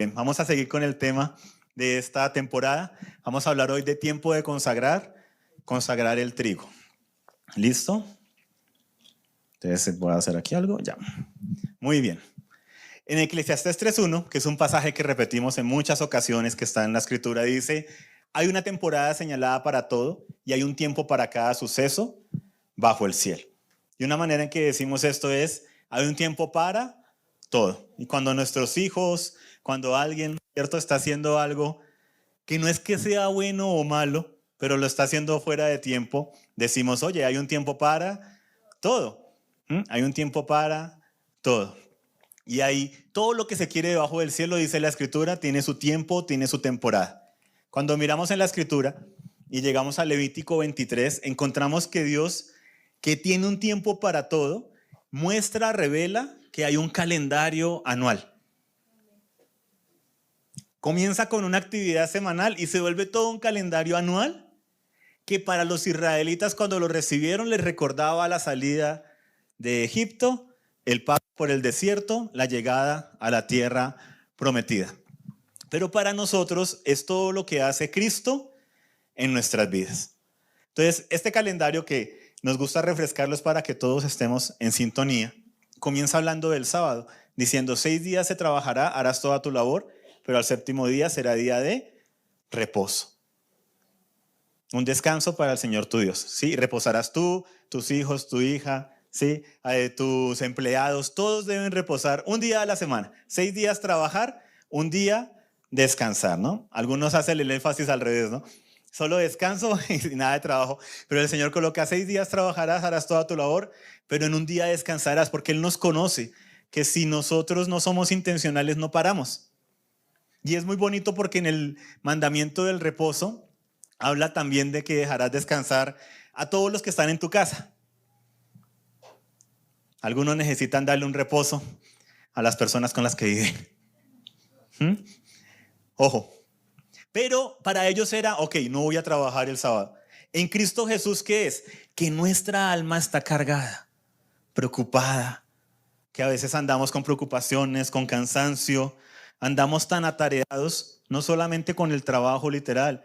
Bien, vamos a seguir con el tema de esta temporada. Vamos a hablar hoy de tiempo de consagrar el trigo. ¿Listo? Entonces voy a hacer aquí algo, ya. Muy bien. En Eclesiastés 3:1, que es un pasaje que repetimos en muchas ocasiones, que está en la Escritura, dice: hay una temporada señalada para todo y hay un tiempo para cada suceso bajo el cielo. Y una manera en que decimos esto es: hay un tiempo para todo. Y cuando nuestros hijos, cuando alguien, ¿cierto?, está haciendo algo que no es que sea bueno o malo, pero lo está haciendo fuera de tiempo, decimos: oye, hay un tiempo para todo. Hay un tiempo para todo. Y ahí todo lo que se quiere debajo del cielo, dice la Escritura, tiene su tiempo, tiene su temporada. Cuando miramos en la Escritura y llegamos a Levítico 23, encontramos que Dios, que tiene un tiempo para todo, revela que hay un calendario anual. Comienza con una actividad semanal y se vuelve todo un calendario anual que para los israelitas, cuando lo recibieron, les recordaba la salida de Egipto, el paso por el desierto, la llegada a la tierra prometida. Pero para nosotros es todo lo que hace Cristo en nuestras vidas. Entonces, este calendario que nos gusta refrescarlos para que todos estemos en sintonía, comienza hablando del sábado, diciendo: 6 días se trabajará, harás toda tu labor, pero al séptimo día será día de reposo. Un descanso para el Señor tu Dios. ¿Sí? Reposarás tú, tus hijos, tu hija, ¿sí? Tus empleados, todos deben reposar un día a la semana. 6 días trabajar, un día descansar, ¿no? Algunos hacen el énfasis al revés, ¿no? Solo descanso y nada de trabajo. Pero el Señor coloca: 6 días trabajarás, harás toda tu labor, pero en un día descansarás, porque Él nos conoce que si nosotros no somos intencionales no paramos. Y es muy bonito porque en el mandamiento del reposo habla también de que dejarás descansar a todos los que están en tu casa. Algunos necesitan darle un reposo a las personas con las que viven. Ojo. Pero para ellos era: ok, no voy a trabajar el sábado. En Cristo Jesús, ¿qué es? Que nuestra alma está cargada, preocupada, que a veces andamos con preocupaciones, con cansancio, andamos tan atareados, no solamente con el trabajo literal,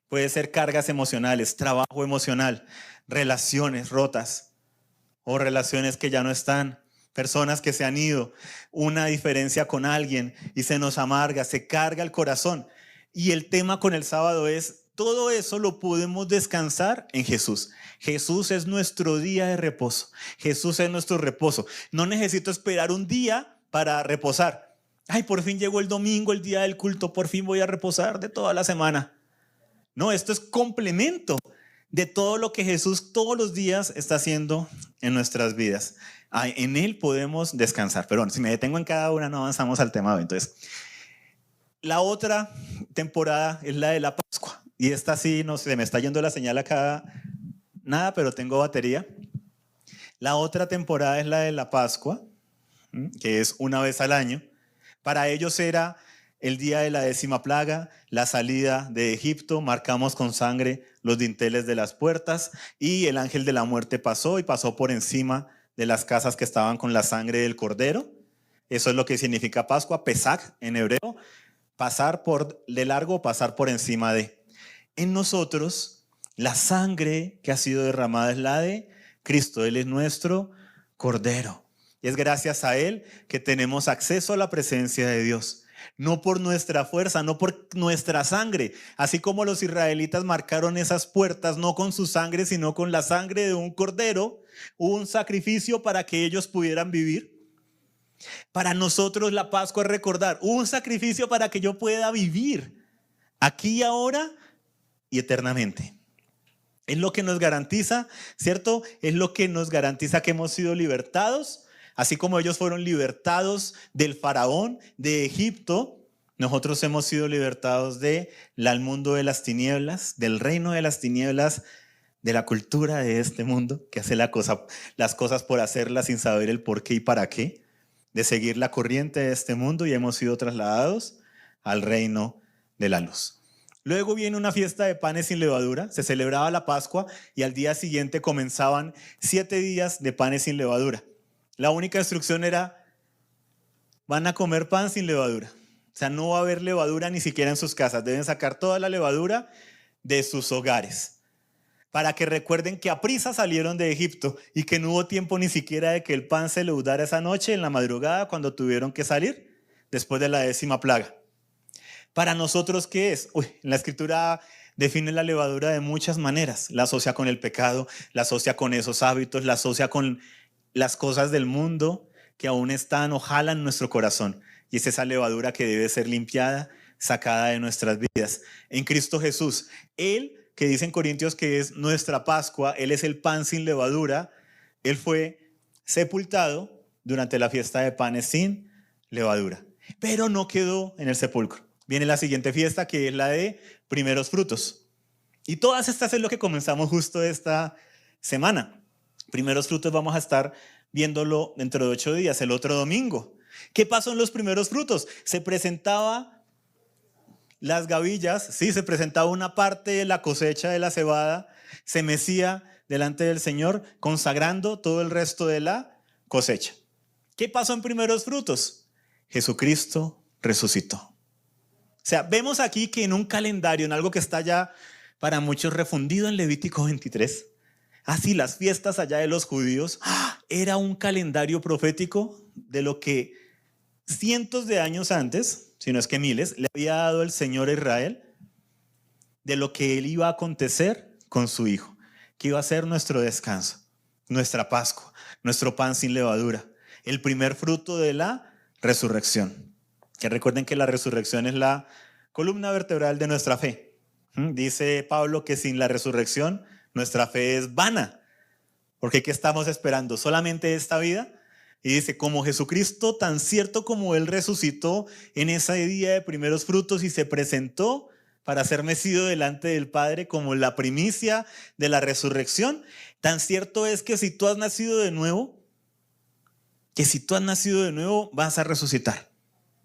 puede ser cargas emocionales, trabajo emocional, relaciones rotas o relaciones que ya no están, personas que se han ido, una diferencia con alguien y se nos amarga, se carga el corazón. Y el tema con el sábado es: todo eso lo podemos descansar en Jesús. Jesús es nuestro día de reposo. Jesús es nuestro reposo. No necesito esperar un día para reposar. Ay, por fin llegó el domingo, el día del culto, por fin voy a reposar de toda la semana. No, esto es complemento de todo lo que Jesús todos los días está haciendo en nuestras vidas. En Él podemos descansar. Pero bueno, si me detengo en cada una no avanzamos al tema de hoy. Entonces, la otra temporada es la de la Pascua. Y esta sí, no sé, me está yendo la señal acá. Nada, pero tengo batería. La otra temporada es la de la Pascua, que es una vez al año. Para ellos era el día de la 10ª plaga, la salida de Egipto. Marcamos con sangre los dinteles de las puertas y el ángel de la muerte pasó por encima de las casas que estaban con la sangre del cordero. Eso es lo que significa Pascua, Pesach en hebreo. Pasar de largo, pasar por encima de. En nosotros, la sangre que ha sido derramada es la de Cristo. Él es nuestro Cordero. Y es gracias a Él que tenemos acceso a la presencia de Dios. No por nuestra fuerza, no por nuestra sangre. Así como los israelitas marcaron esas puertas, no con su sangre, sino con la sangre de un cordero, hubo un sacrificio para que ellos pudieran vivir. Para nosotros la Pascua es recordar: hubo un sacrificio para que yo pueda vivir aquí y ahora y eternamente. Es lo que nos garantiza, ¿cierto? Es lo que nos garantiza que hemos sido libertados. Así como ellos fueron libertados del faraón de Egipto, nosotros hemos sido libertados del mundo de las tinieblas, del reino de las tinieblas, de la cultura de este mundo que hace las cosas por hacerlas sin saber el por qué y para qué, de seguir la corriente de este mundo, y hemos sido trasladados al reino de la luz. Luego viene una fiesta de panes sin levadura, se celebraba la Pascua y al día siguiente comenzaban 7 días de panes sin levadura. La única instrucción era: van a comer pan sin levadura. O sea, no va a haber levadura ni siquiera en sus casas. Deben sacar toda la levadura de sus hogares, para que recuerden que aprisa salieron de Egipto y que no hubo tiempo ni siquiera de que el pan se leudara esa noche en la madrugada cuando tuvieron que salir después de la 10ª plaga. Para nosotros, ¿qué es? La Escritura define la levadura de muchas maneras. La asocia con el pecado, la asocia con esos hábitos, la asocia con las cosas del mundo que aún están o jalan nuestro corazón. Y es esa levadura que debe ser limpiada, sacada de nuestras vidas. En Cristo Jesús, Él, que dice en Corintios que es nuestra Pascua, Él es el pan sin levadura, Él fue sepultado durante la fiesta de panes sin levadura. Pero no quedó en el sepulcro. Viene la siguiente fiesta, que es la de primeros frutos. Y todas estas es lo que comenzamos justo esta semana. Primeros frutos vamos a estar viéndolo dentro de 8 días, el otro domingo. ¿Qué pasó en los primeros frutos? Se presentaba las gavillas, sí, se presentaba una parte de la cosecha de la cebada, se mecía delante del Señor, consagrando todo el resto de la cosecha. ¿Qué pasó en primeros frutos? Jesucristo resucitó. O sea, vemos aquí que en un calendario, en algo que está ya para muchos refundido en Levítico 23, así las fiestas allá de los judíos, era un calendario profético de lo que cientos de años antes, si no es que miles, le había dado el Señor a Israel, de lo que él iba a acontecer con su Hijo, que iba a ser nuestro descanso, nuestra Pascua, nuestro pan sin levadura, el primer fruto de la resurrección. Que recuerden que la resurrección es la columna vertebral de nuestra fe. Dice Pablo que sin la resurrección nuestra fe es vana, porque ¿qué estamos esperando? ¿Solamente esta vida? Y dice, como Jesucristo, tan cierto como Él resucitó en ese día de primeros frutos y se presentó para ser mecido delante del Padre como la primicia de la resurrección, tan cierto es que si tú has nacido de nuevo, vas a resucitar.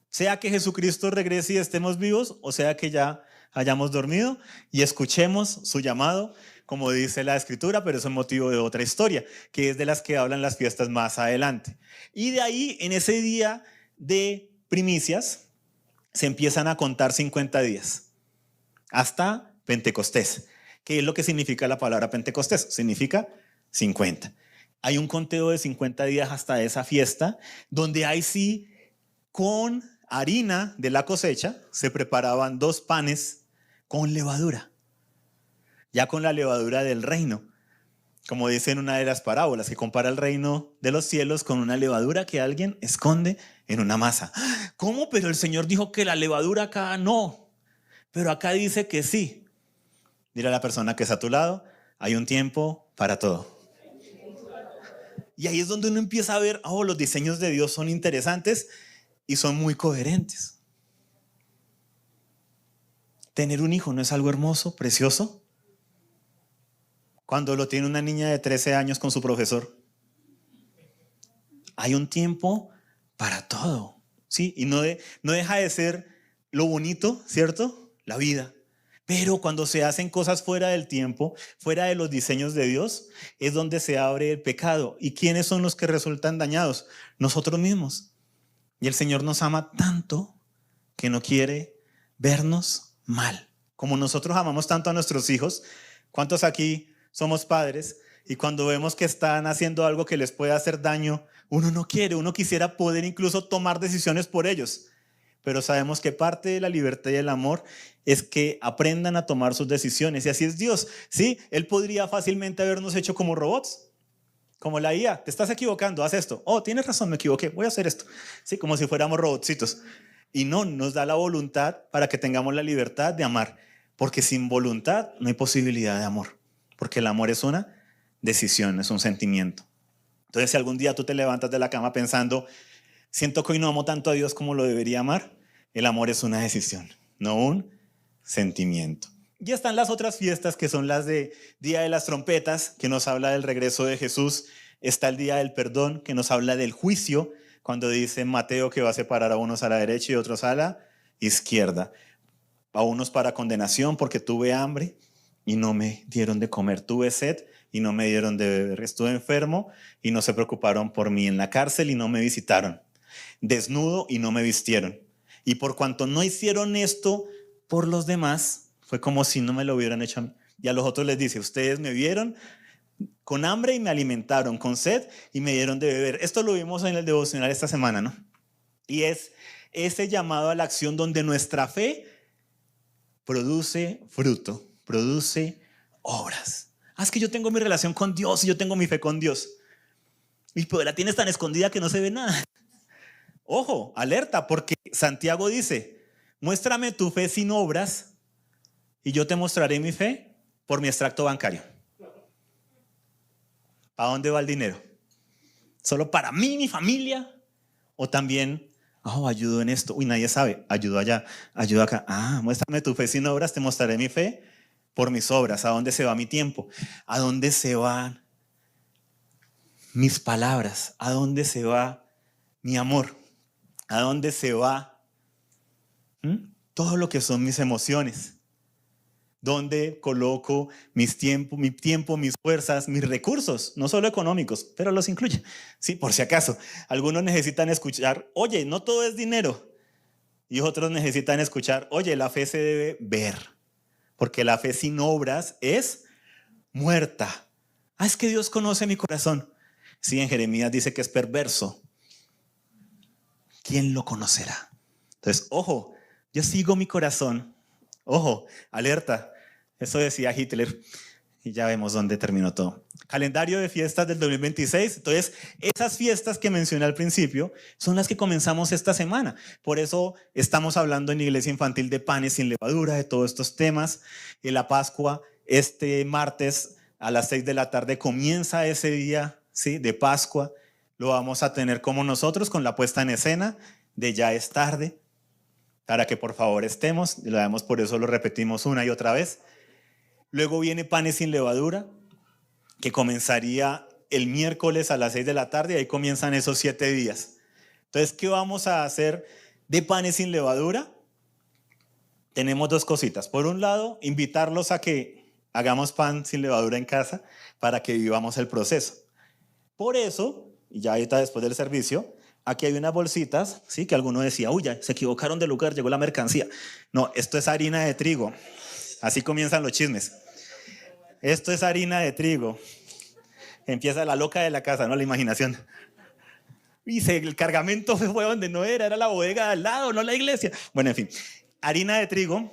Sea que Jesucristo regrese y estemos vivos, o sea que ya hayamos dormido y escuchemos su llamado, como dice la Escritura, pero eso es motivo de otra historia, que es de las que hablan las fiestas más adelante. Y de ahí, en ese día de primicias, se empiezan a contar 50 días, hasta Pentecostés. ¿Qué es lo que significa la palabra Pentecostés? Significa 50. Hay un conteo de 50 días hasta esa fiesta, donde ahí sí, con harina de la cosecha, se preparaban 2 panes con levadura, ya con la levadura del reino, como dice en una de las parábolas, que compara el reino de los cielos con una levadura que alguien esconde en una masa. ¿Cómo? Pero el Señor dijo que la levadura acá no, pero acá dice que sí. Dile a la persona que está a tu lado, hay un tiempo para todo. Y ahí es donde uno empieza a ver, los diseños de Dios son interesantes y son muy coherentes. Tener un hijo no es algo hermoso, precioso. Cuando lo tiene una niña de 13 años con su profesor. Hay un tiempo para todo, ¿sí? Y no deja de ser lo bonito, ¿cierto? La vida. Pero cuando se hacen cosas fuera del tiempo, fuera de los diseños de Dios, es donde se abre el pecado. ¿Y quiénes son los que resultan dañados? Nosotros mismos. Y el Señor nos ama tanto que no quiere vernos mal. Como nosotros amamos tanto a nuestros hijos, ¿cuántos aquí somos padres? Y cuando vemos que están haciendo algo que les puede hacer daño, uno no quiere, uno quisiera poder incluso tomar decisiones por ellos. Pero sabemos que parte de la libertad y el amor es que aprendan a tomar sus decisiones. Y así es Dios, ¿sí? Él podría fácilmente habernos hecho como robots. Como la IA, te estás equivocando, haz esto. Tienes razón, me equivoqué, voy a hacer esto. Sí, como si fuéramos robotcitos. Y no, nos da la voluntad para que tengamos la libertad de amar. Porque sin voluntad no hay posibilidad de amor. Porque el amor es una decisión, es un sentimiento. Entonces, si algún día tú te levantas de la cama pensando, siento que hoy no amo tanto a Dios como lo debería amar, el amor es una decisión, no un sentimiento. Y están las otras fiestas que son las de Día de las Trompetas, que nos habla del regreso de Jesús. Está el Día del Perdón, que nos habla del juicio, cuando dice Mateo que va a separar a unos a la derecha y otros a la izquierda. A unos para condenación porque tuve hambre y no me dieron de comer. Tuve sed y no me dieron de beber. Estuve enfermo y no se preocuparon por mí. En la cárcel y no me visitaron. Desnudo y no me vistieron. Y por cuanto no hicieron esto por los demás, fue como si no me lo hubieran hecho a mí. Y a los otros les dice, ustedes me vieron con hambre y me alimentaron, con sed y me dieron de beber. Esto lo vimos en el devocional esta semana, ¿no? Y es ese llamado a la acción donde nuestra fe produce fruto, produce obras. Es que yo tengo mi relación con Dios y yo tengo mi fe con Dios. Y pues la tienes tan escondida que no se ve nada. Ojo, alerta, porque Santiago dice, muéstrame tu fe sin obras y yo te mostraré mi fe por mi extracto bancario. ¿Para dónde va el dinero? ¿Solo para mí, mi familia? ¿O también, ayudo en esto? Uy, nadie sabe, ayudo allá, ayudo acá. Muéstrame tu fe sin obras, te mostraré mi fe por mis obras. ¿A dónde se va mi tiempo? ¿A dónde se van mis palabras? ¿A dónde se va mi amor? ¿A dónde se va todo lo que son mis emociones? ¿Dónde coloco mi tiempo, mis fuerzas, mis recursos? No solo económicos, pero los incluye. Sí, por si acaso. Algunos necesitan escuchar, oye, no todo es dinero. Y otros necesitan escuchar, oye, la fe se debe ver. Porque la fe sin obras es muerta. Es que Dios conoce mi corazón. Sí, en Jeremías dice que es perverso. ¿Quién lo conocerá? Entonces, ojo, yo sigo mi corazón. Ojo, alerta. Eso decía Hitler. Y ya vemos dónde terminó todo. Calendario de fiestas del 2026. Entonces, esas fiestas que mencioné al principio son las que comenzamos esta semana. Por eso estamos hablando en Iglesia Infantil de panes sin levadura, de todos estos temas. En la Pascua, este martes a las 6 de la tarde comienza ese día, ¿sí?, de Pascua. Lo vamos a tener como nosotros con la puesta en escena de Ya es tarde, para que por favor estemos, y lo damos, por eso lo repetimos una y otra vez. Luego viene panes sin levadura, que comenzaría el miércoles a las 6 de la tarde, y ahí comienzan esos 7 días. Entonces, ¿qué vamos a hacer de panes sin levadura? Tenemos dos cositas. Por un lado, invitarlos a que hagamos pan sin levadura en casa para que vivamos el proceso. Por eso, y ya ahorita después del servicio, aquí hay unas bolsitas, ¿sí?, que alguno decía, uy, ya se equivocaron de lugar, llegó la mercancía. No, esto es harina de trigo. Así comienzan los chismes. Esto es harina de trigo. Empieza la loca de la casa, ¿no? La imaginación. Y el cargamento fue donde no era la bodega de al lado, no la iglesia. Bueno, en fin, harina de trigo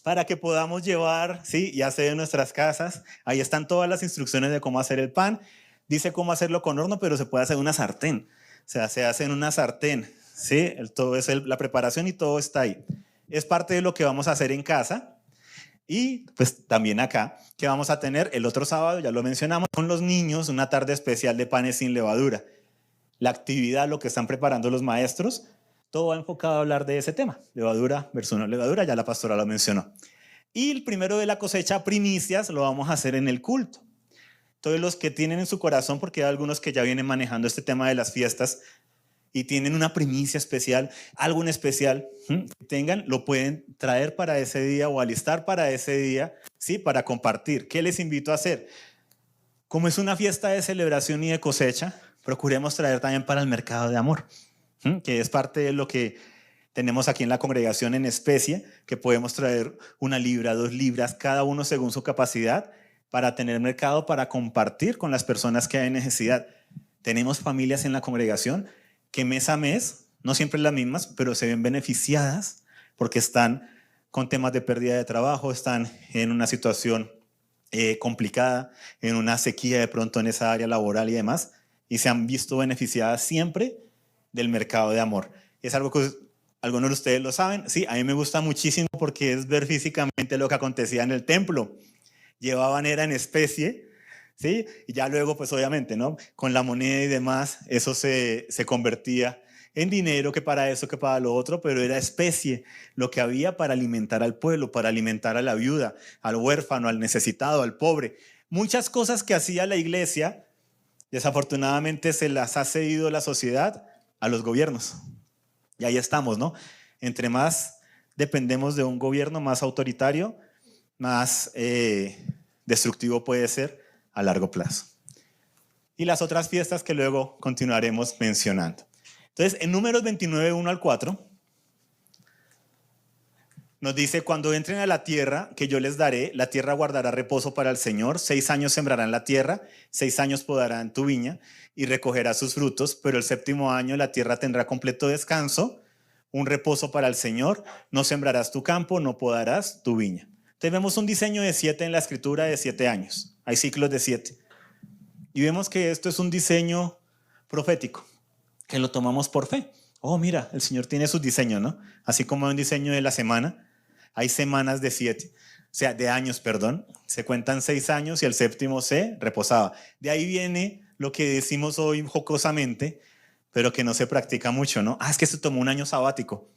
para que podamos llevar, ¿sí?, y hacer en nuestras casas. Ahí están todas las instrucciones de cómo hacer el pan. Dice cómo hacerlo con horno, pero se puede hacer en una sartén. O sea, se hace en una sartén, ¿sí? Todo es la preparación y todo está ahí. Es parte de lo que vamos a hacer en casa. Y pues también acá, que vamos a tener el otro sábado, ya lo mencionamos, con los niños, una tarde especial de panes sin levadura. La actividad, lo que están preparando los maestros, todo va enfocado a hablar de ese tema. Levadura versus no levadura, ya la pastora lo mencionó. Y el primero de la cosecha, primicias, lo vamos a hacer en el culto. Todos los que tienen en su corazón, porque hay algunos que ya vienen manejando este tema de las fiestas y tienen una primicia especial, algo en especial que tengan, lo pueden traer para ese día o alistar para ese día, ¿sí?, para compartir. ¿Qué les invito a hacer? Como es una fiesta de celebración y de cosecha, procuremos traer también para el mercado de amor, que es parte de lo que tenemos aquí en la congregación en especie, que podemos traer 1 libra, 2 libras, cada uno según su capacidad, para tener mercado, para compartir con las personas que hay necesidad. Tenemos familias en la congregación que mes a mes, no siempre las mismas, pero se ven beneficiadas porque están con temas de pérdida de trabajo, están en una situación complicada, en una sequía de pronto en esa área laboral y demás, y se han visto beneficiadas siempre del mercado de amor. Es algo que algunos de ustedes lo saben. Sí, a mí me gusta muchísimo porque es ver físicamente lo que acontecía en el templo. Llevaban, era en especie, ¿sí? Y ya luego, pues obviamente, ¿no?, con la moneda y demás, eso se convertía en dinero, que para eso, que para lo otro, pero era especie, lo que había para alimentar al pueblo, para alimentar a la viuda, al huérfano, al necesitado, al pobre. Muchas cosas que hacía la iglesia, desafortunadamente se las ha cedido la sociedad a los gobiernos. Y ahí estamos, ¿no? Entre más dependemos de un gobierno más autoritario, más destructivo puede ser a largo plazo. Y las otras fiestas que luego continuaremos mencionando. Entonces, en Números 29, 1 al 4, Nos dice, cuando entren a la tierra que yo les daré, la tierra guardará reposo para el Señor. 6 años sembrarán la tierra, 6 años podarán tu viña y recogerá sus frutos, pero el 7º año la tierra tendrá completo descanso, un reposo para el Señor. No sembrarás tu campo, no podarás tu viña. Entonces vemos un diseño de 7 en la escritura de 7 años. Hay ciclos de 7. Y vemos que esto es un diseño profético, que lo tomamos por fe. Oh, mira, el Señor tiene sus diseños, ¿no? Así como hay un diseño de la semana, hay semanas de 7, o sea, de años, perdón. Se cuentan 6 años y el 7º se reposaba. De ahí viene lo que decimos hoy jocosamente, pero que no se practica mucho, ¿no? Es que se tomó un año sabático.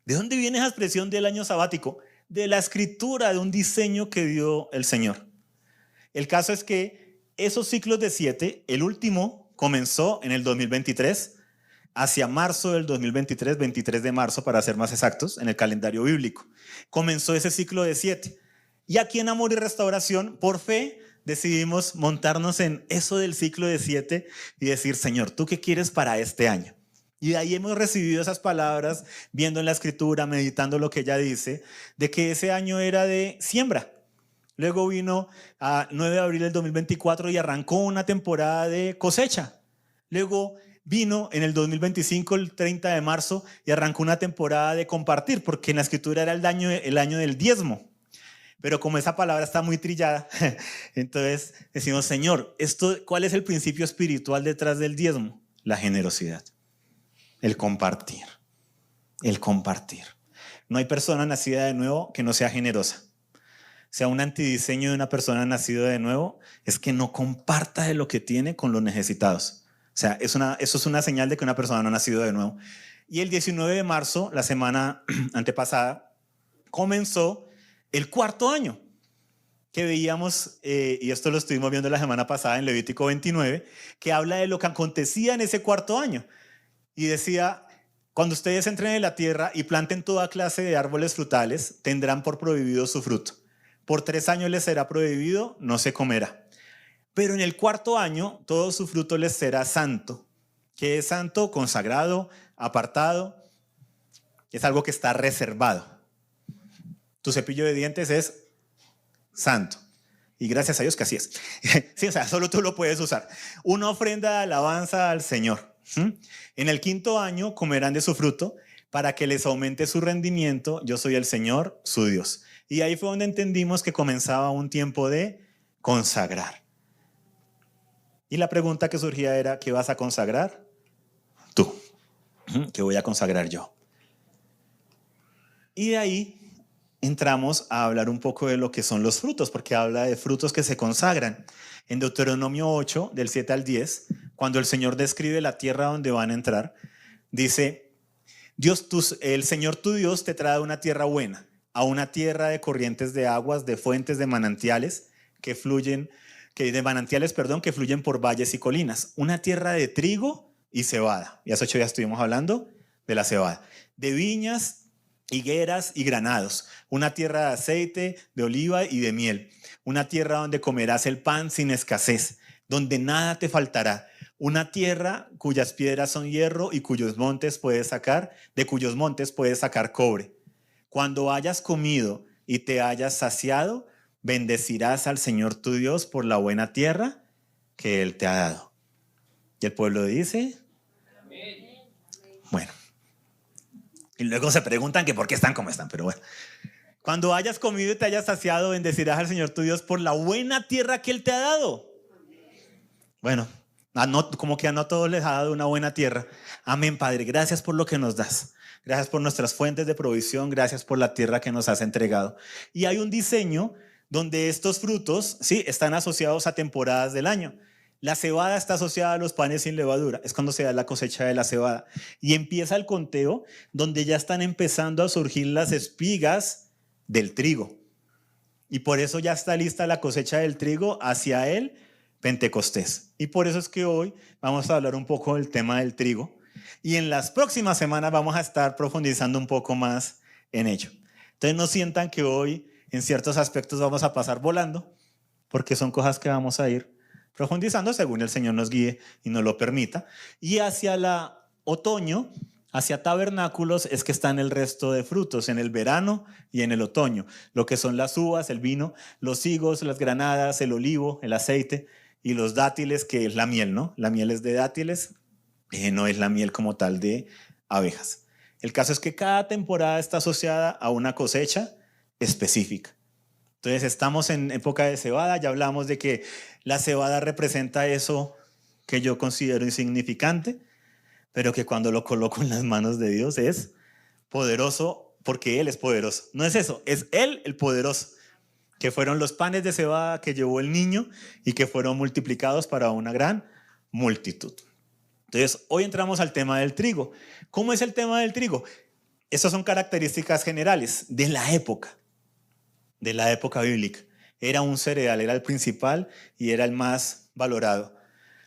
¿De dónde viene esa expresión del año sabático? De la escritura, de un diseño que dio el Señor. El caso es que esos ciclos de 7, el último comenzó en el 2023, hacia marzo del 2023, 23 de marzo para ser más exactos, en el calendario bíblico. Comenzó ese ciclo de 7. Y aquí en Amor y Restauración, por fe, decidimos montarnos en eso del ciclo de 7 y decir, Señor, ¿tú qué quieres para este año? Y de ahí hemos recibido esas palabras, viendo en la escritura, meditando lo que ella dice, de que ese año era de siembra. Luego vino a 9 de abril del 2024 y arrancó una temporada de cosecha. Luego vino en el 2025, el 30 de marzo, y arrancó una temporada de compartir, porque en la escritura era el año del diezmo. Pero como esa palabra está muy trillada, entonces decimos, Señor, ¿cuál es el principio espiritual detrás del diezmo? La generosidad, el compartir, el compartir. No hay persona nacida de nuevo que no sea generosa. O sea, un antidiseño de una persona nacida de nuevo es que no comparta de lo que tiene con los necesitados. O sea, eso es una señal de que una persona no ha nacido de nuevo. Y el 19 de marzo, la semana antepasada, comenzó el 4º año que veíamos, y esto lo estuvimos viendo la semana pasada en Levítico 29, que habla de lo que acontecía en ese 4º año. Y decía, cuando ustedes entren en la tierra y planten toda clase de árboles frutales, tendrán por prohibido su fruto. Por 3 años les será prohibido, no se comerá. Pero en el 4º año, todo su fruto les será santo. ¿Qué es santo? Consagrado, apartado. Es algo que está reservado. Tu cepillo de dientes es santo. Y gracias a Dios que así es. Sí, o sea, solo tú lo puedes usar. Una ofrenda de alabanza al Señor. En el 5º año comerán de su fruto para que les aumente su rendimiento. Yo soy el Señor, su Dios. Y ahí fue donde entendimos que comenzaba un tiempo de consagrar. Y la pregunta que surgía era, ¿qué vas a consagrar? Tú. ¿Qué voy a consagrar yo? Y de ahí entramos a hablar un poco de lo que son los frutos, porque habla de frutos que se consagran. En Deuteronomio 8, del 7 al 10, cuando el Señor describe la tierra donde van a entrar, dice, el Señor tu Dios te trae a una tierra buena, a una tierra de corrientes de aguas, de fuentes de manantiales que fluyen por valles y colinas. Una tierra de trigo y cebada. Y hace 8 días estuvimos hablando de la cebada. De viñas, higueras y granados. Una tierra de aceite, de oliva y de miel. Una tierra donde comerás el pan sin escasez, donde nada te faltará. Una tierra cuyas piedras son hierro y de cuyos montes puedes sacar cobre. Cuando hayas comido y te hayas saciado, bendecirás al Señor tu Dios por la buena tierra que Él te ha dado. Y el pueblo dice, amén. Bueno, y luego se preguntan que por qué están como están, pero bueno. Cuando hayas comido y te hayas saciado, bendecirás al Señor tu Dios por la buena tierra que Él te ha dado. Bueno, como que a no todos les ha dado una buena tierra. Amén, Padre, gracias por lo que nos das. Gracias por nuestras fuentes de provisión, gracias por la tierra que nos has entregado. Y hay un diseño donde estos frutos, sí, están asociados a temporadas del año. La cebada está asociada a los panes sin levadura, es cuando se da la cosecha de la cebada. Y empieza el conteo donde ya están empezando a surgir las espigas del trigo. Y por eso ya está lista la cosecha del trigo hacia el Pentecostés. Y por eso es que hoy vamos a hablar un poco del tema del trigo. Y en las próximas semanas vamos a estar profundizando un poco más en ello. Entonces no sientan que hoy en ciertos aspectos vamos a pasar volando, porque son cosas que vamos a ir profundizando según el Señor nos guíe y nos lo permita. Y hacia el otoño Hacia tabernáculos es que están el resto de frutos, en el verano y en el otoño, lo que son las uvas, el vino, los higos, las granadas, el olivo, el aceite y los dátiles, que es la miel, ¿no? La miel es de dátiles, no es la miel como tal de abejas. El caso es que cada temporada está asociada a una cosecha específica. Entonces estamos en época de cebada, ya hablamos de que la cebada representa eso que yo considero insignificante, pero que cuando lo coloco en las manos de Dios es poderoso porque Él es poderoso. No es eso, es Él el poderoso, que fueron los panes de cebada que llevó el niño y que fueron multiplicados para una gran multitud. Entonces, hoy entramos al tema del trigo. ¿Cómo es el tema del trigo? Estas son características generales de la época bíblica. Era un cereal, era el principal y era el más valorado.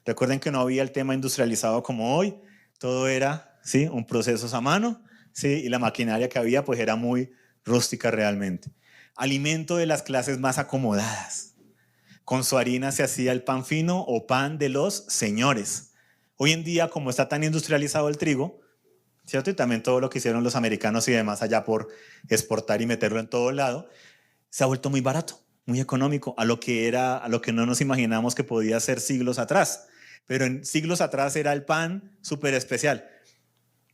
Recuerden que no había el tema industrializado como hoy. Todo era, ¿sí?, un proceso a mano, ¿sí?, y la maquinaria que había pues era muy rústica realmente. Alimento de las clases más acomodadas. Con su harina se hacía el pan fino o pan de los señores. Hoy en día, como está tan industrializado el trigo, ¿cierto?, y también todo lo que hicieron los americanos y demás allá por exportar y meterlo en todo lado, se ha vuelto muy barato, muy económico, a lo que no nos imaginamos que podía ser siglos atrás. Pero en siglos atrás era el pan súper especial.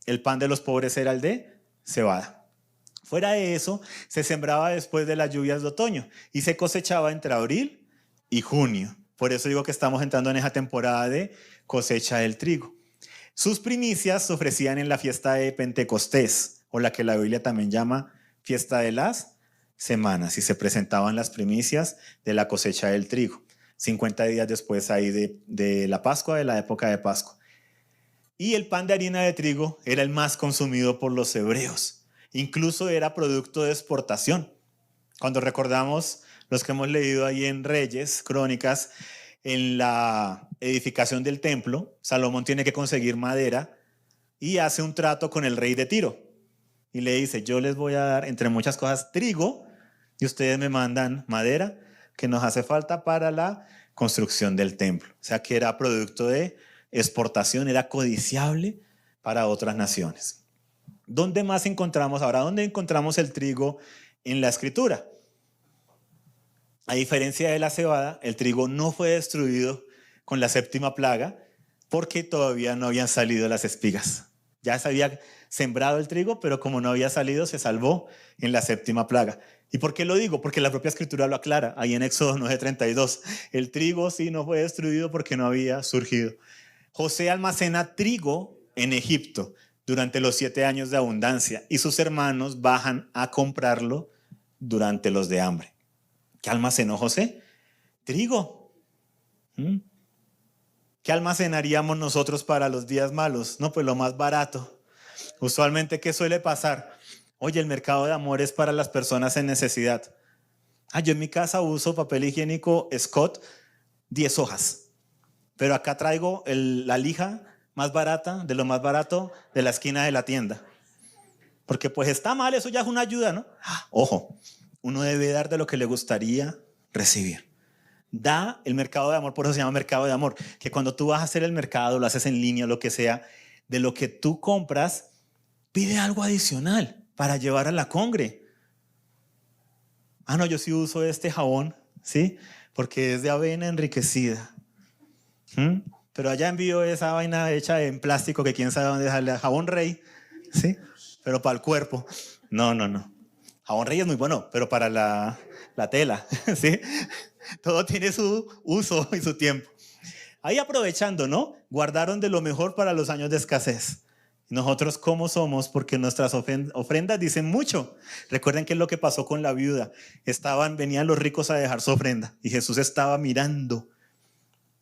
El pan de los pobres era el de cebada. Fuera de eso, se sembraba después de las lluvias de otoño y se cosechaba entre abril y junio. Por eso digo que estamos entrando en esa temporada de cosecha del trigo. Sus primicias se ofrecían en la fiesta de Pentecostés, o la que la Biblia también llama fiesta de las semanas, y se presentaban las primicias de la cosecha del trigo. 50 días después ahí de la Pascua, de la época de Pascua. Y el pan de harina de trigo era el más consumido por los hebreos. Incluso era producto de exportación. Cuando recordamos los que hemos leído ahí en Reyes, Crónicas, en la edificación del templo, Salomón tiene que conseguir madera y hace un trato con el rey de Tiro. Y le dice, yo les voy a dar, entre muchas cosas, trigo y ustedes me mandan madera que nos hace falta para la construcción del templo. O sea que era producto de exportación, era codiciable para otras naciones. ¿Dónde más encontramos ahora? ¿Dónde encontramos el trigo en la Escritura? A diferencia de la cebada, el trigo no fue destruido con la séptima plaga porque todavía no habían salido las espigas. Ya se había sembrado el trigo, pero como no había salido, se salvó en la séptima plaga. ¿Y por qué lo digo? Porque la propia Escritura lo aclara, ahí en Éxodo 9:32. El trigo sí no fue destruido porque no había surgido. José almacena trigo en Egipto durante los 7 años de abundancia y sus hermanos bajan a comprarlo durante los de hambre. ¿Qué almacenó José? Trigo. ¿Qué almacenaríamos nosotros para los días malos? No, pues lo más barato. Usualmente, ¿qué suele pasar? Oye, el mercado de amor es para las personas en necesidad. Yo en mi casa uso papel higiénico Scott 10 hojas. Pero acá traigo la lija más barata, de lo más barato, de la esquina de la tienda. Porque pues está mal, eso ya es una ayuda, ¿no? Ojo, uno debe dar de lo que le gustaría recibir. Da el mercado de amor, por eso se llama mercado de amor, que cuando tú vas a hacer el mercado, lo haces en línea, lo que sea, de lo que tú compras, pide algo adicional para llevar a la congre. No, yo sí uso este jabón, ¿sí? Porque es de avena enriquecida. Pero allá envío esa vaina hecha en plástico que quién sabe dónde dejarle, jabón rey, ¿sí? Pero para el cuerpo. No. Jabón rey es muy bueno, pero para la tela, ¿sí? Todo tiene su uso y su tiempo. Ahí aprovechando, ¿no? Guardaron de lo mejor para los años de escasez. Nosotros, ¿cómo somos? Porque nuestras ofrendas dicen mucho. Recuerden qué es lo que pasó con la viuda. Venían los ricos a dejar su ofrenda y Jesús estaba mirando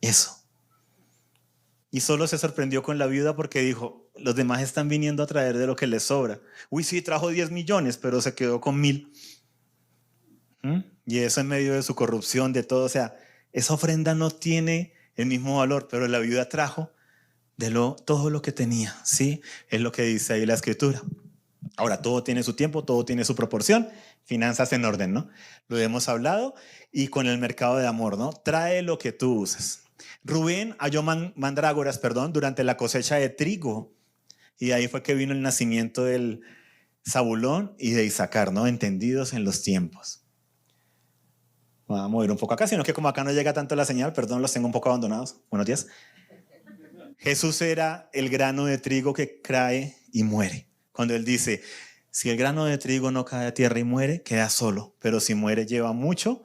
eso. Y solo se sorprendió con la viuda porque dijo, los demás están viniendo a traer de lo que les sobra. Uy, sí, trajo 10 millones, pero se quedó con 1,000. Y eso en medio de su corrupción, de todo. O sea, esa ofrenda no tiene el mismo valor, pero la viuda trajo todo lo que tenía, ¿sí? Es lo que dice ahí la Escritura. Ahora, todo tiene su tiempo, todo tiene su proporción. Finanzas en orden, ¿no? Lo hemos hablado. Y con el mercado de amor, ¿no? Trae lo que tú uses. Rubén halló mandrágoras, durante la cosecha de trigo Y de ahí fue que vino el nacimiento del Zabulón y de Isaacar, ¿no? Entendidos en los tiempos. Voy a mover un poco acá, sino que como acá no llega tanto la señal, perdón, los tengo un poco abandonados. Buenos días. Jesús era el grano de trigo que cae y muere. Cuando él dice, si el grano de trigo no cae a tierra y muere, queda solo, pero si muere lleva mucho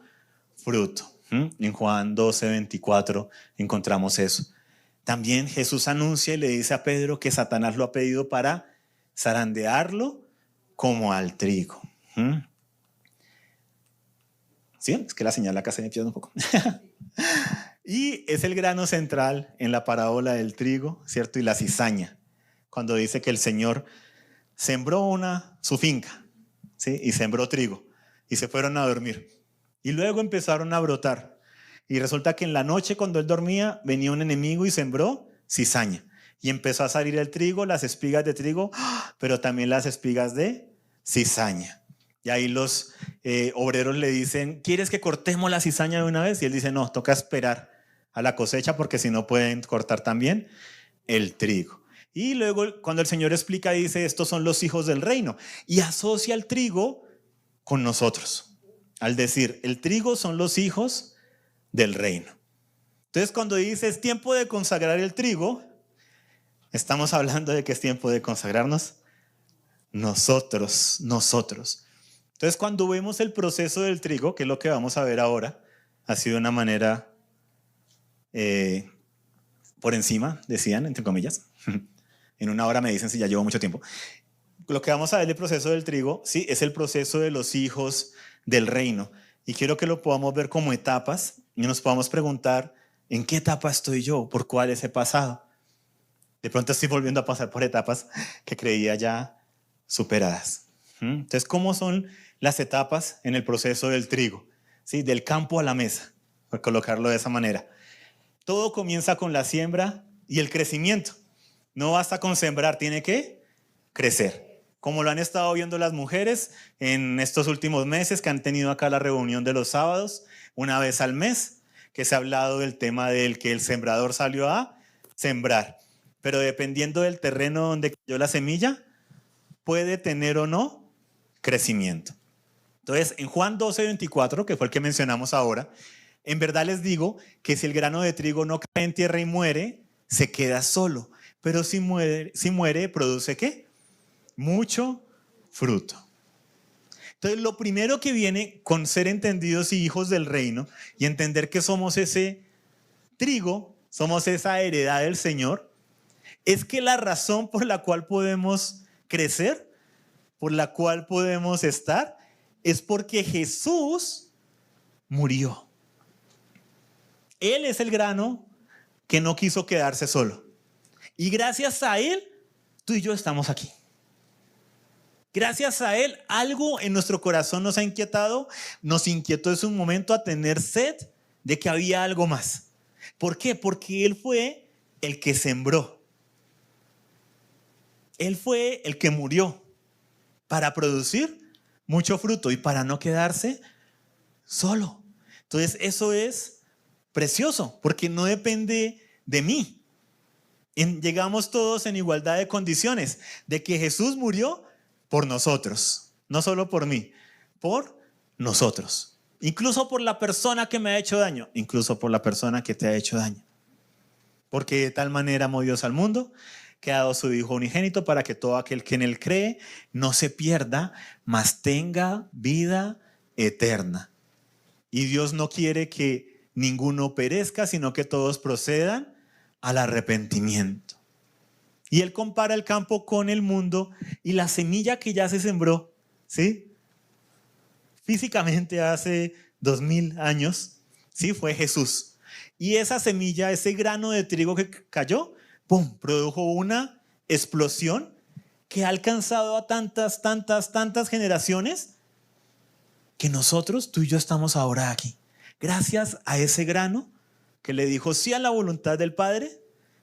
fruto. En Juan 12:24 encontramos eso. También Jesús anuncia y le dice a Pedro que Satanás lo ha pedido para zarandearlo como al trigo. Sí, es que la señal acá se me pierde un poco. Y es el grano central en la parábola del trigo, ¿cierto? Y la cizaña, cuando dice que el Señor sembró su finca, ¿sí? Y sembró trigo, y se fueron a dormir. Y luego empezaron a brotar. Y resulta que en la noche, cuando él dormía, venía un enemigo y sembró cizaña. Y empezó a salir el trigo, las espigas de trigo, pero también las espigas de cizaña. Y ahí los obreros le dicen, ¿quieres que cortemos la cizaña de una vez? Y él dice, no, toca esperar a la cosecha porque si no pueden cortar también el trigo. Y luego cuando el Señor explica, dice, estos son los hijos del reino. Y asocia el trigo con nosotros. Al decir, el trigo son los hijos del reino. Entonces cuando dice, es tiempo de consagrar el trigo, estamos hablando de que es tiempo de consagrarnos nosotros. Entonces cuando vemos el proceso del trigo, que es lo que vamos a ver ahora, así de una manera por encima, decían, entre comillas. En una hora me dicen si ya llevo mucho tiempo. Lo que vamos a ver del proceso del trigo, sí, es el proceso de los hijos del reino. Y quiero que lo podamos ver como etapas y nos podamos preguntar, ¿en qué etapa estoy yo? ¿Por cuáles he pasado? De pronto estoy volviendo a pasar por etapas que creía ya superadas. Entonces, ¿cómo son las etapas en el proceso del trigo? ¿Sí? Del campo a la mesa, por colocarlo de esa manera. Todo comienza con la siembra y el crecimiento. No basta con sembrar, tiene que crecer. Como lo han estado viendo las mujeres en estos últimos meses que han tenido acá la reunión de los sábados, una vez al mes, que se ha hablado del tema del que el sembrador salió a sembrar. Pero dependiendo del terreno donde cayó la semilla, puede tener o no crecimiento. Entonces, en Juan 12:24, que fue el que mencionamos ahora, en verdad les digo que si el grano de trigo no cae en tierra y muere, se queda solo. Pero si muere, ¿produce qué? Mucho fruto. Entonces, lo primero que viene con ser entendidos y hijos del reino y entender que somos ese trigo, somos esa heredad del Señor, es que la razón por la cual podemos crecer, por la cual podemos estar, es porque Jesús murió. Él es el grano que no quiso quedarse solo. Y gracias a Él, tú y yo estamos aquí. Gracias a Él, algo en nuestro corazón nos ha inquietado, nos inquietó en un momento a tener sed de que había algo más. ¿Por qué? Porque Él fue el que sembró. Él fue el que murió para producir mucho fruto y para no quedarse solo. Entonces eso es precioso porque no depende de mí. Llegamos todos en igualdad de condiciones de que Jesús murió por nosotros, no solo por mí, por nosotros. Incluso por la persona que me ha hecho daño, incluso por la persona que te ha hecho daño. Porque de tal manera amó Dios al mundo que ha dado su Hijo unigénito para que todo aquel que en Él cree no se pierda, mas tenga vida eterna. Y Dios no quiere que ninguno perezca, sino que todos procedan al arrepentimiento. Y Él compara el campo con el mundo y la semilla que ya se sembró, ¿sí? Físicamente hace 2000 años, ¿sí? Fue Jesús. Y esa semilla, ese grano de trigo que cayó, ¡pum!, produjo una explosión que ha alcanzado a tantas generaciones que nosotros, tú y yo, estamos ahora aquí. Gracias a ese grano que le dijo sí a la voluntad del Padre,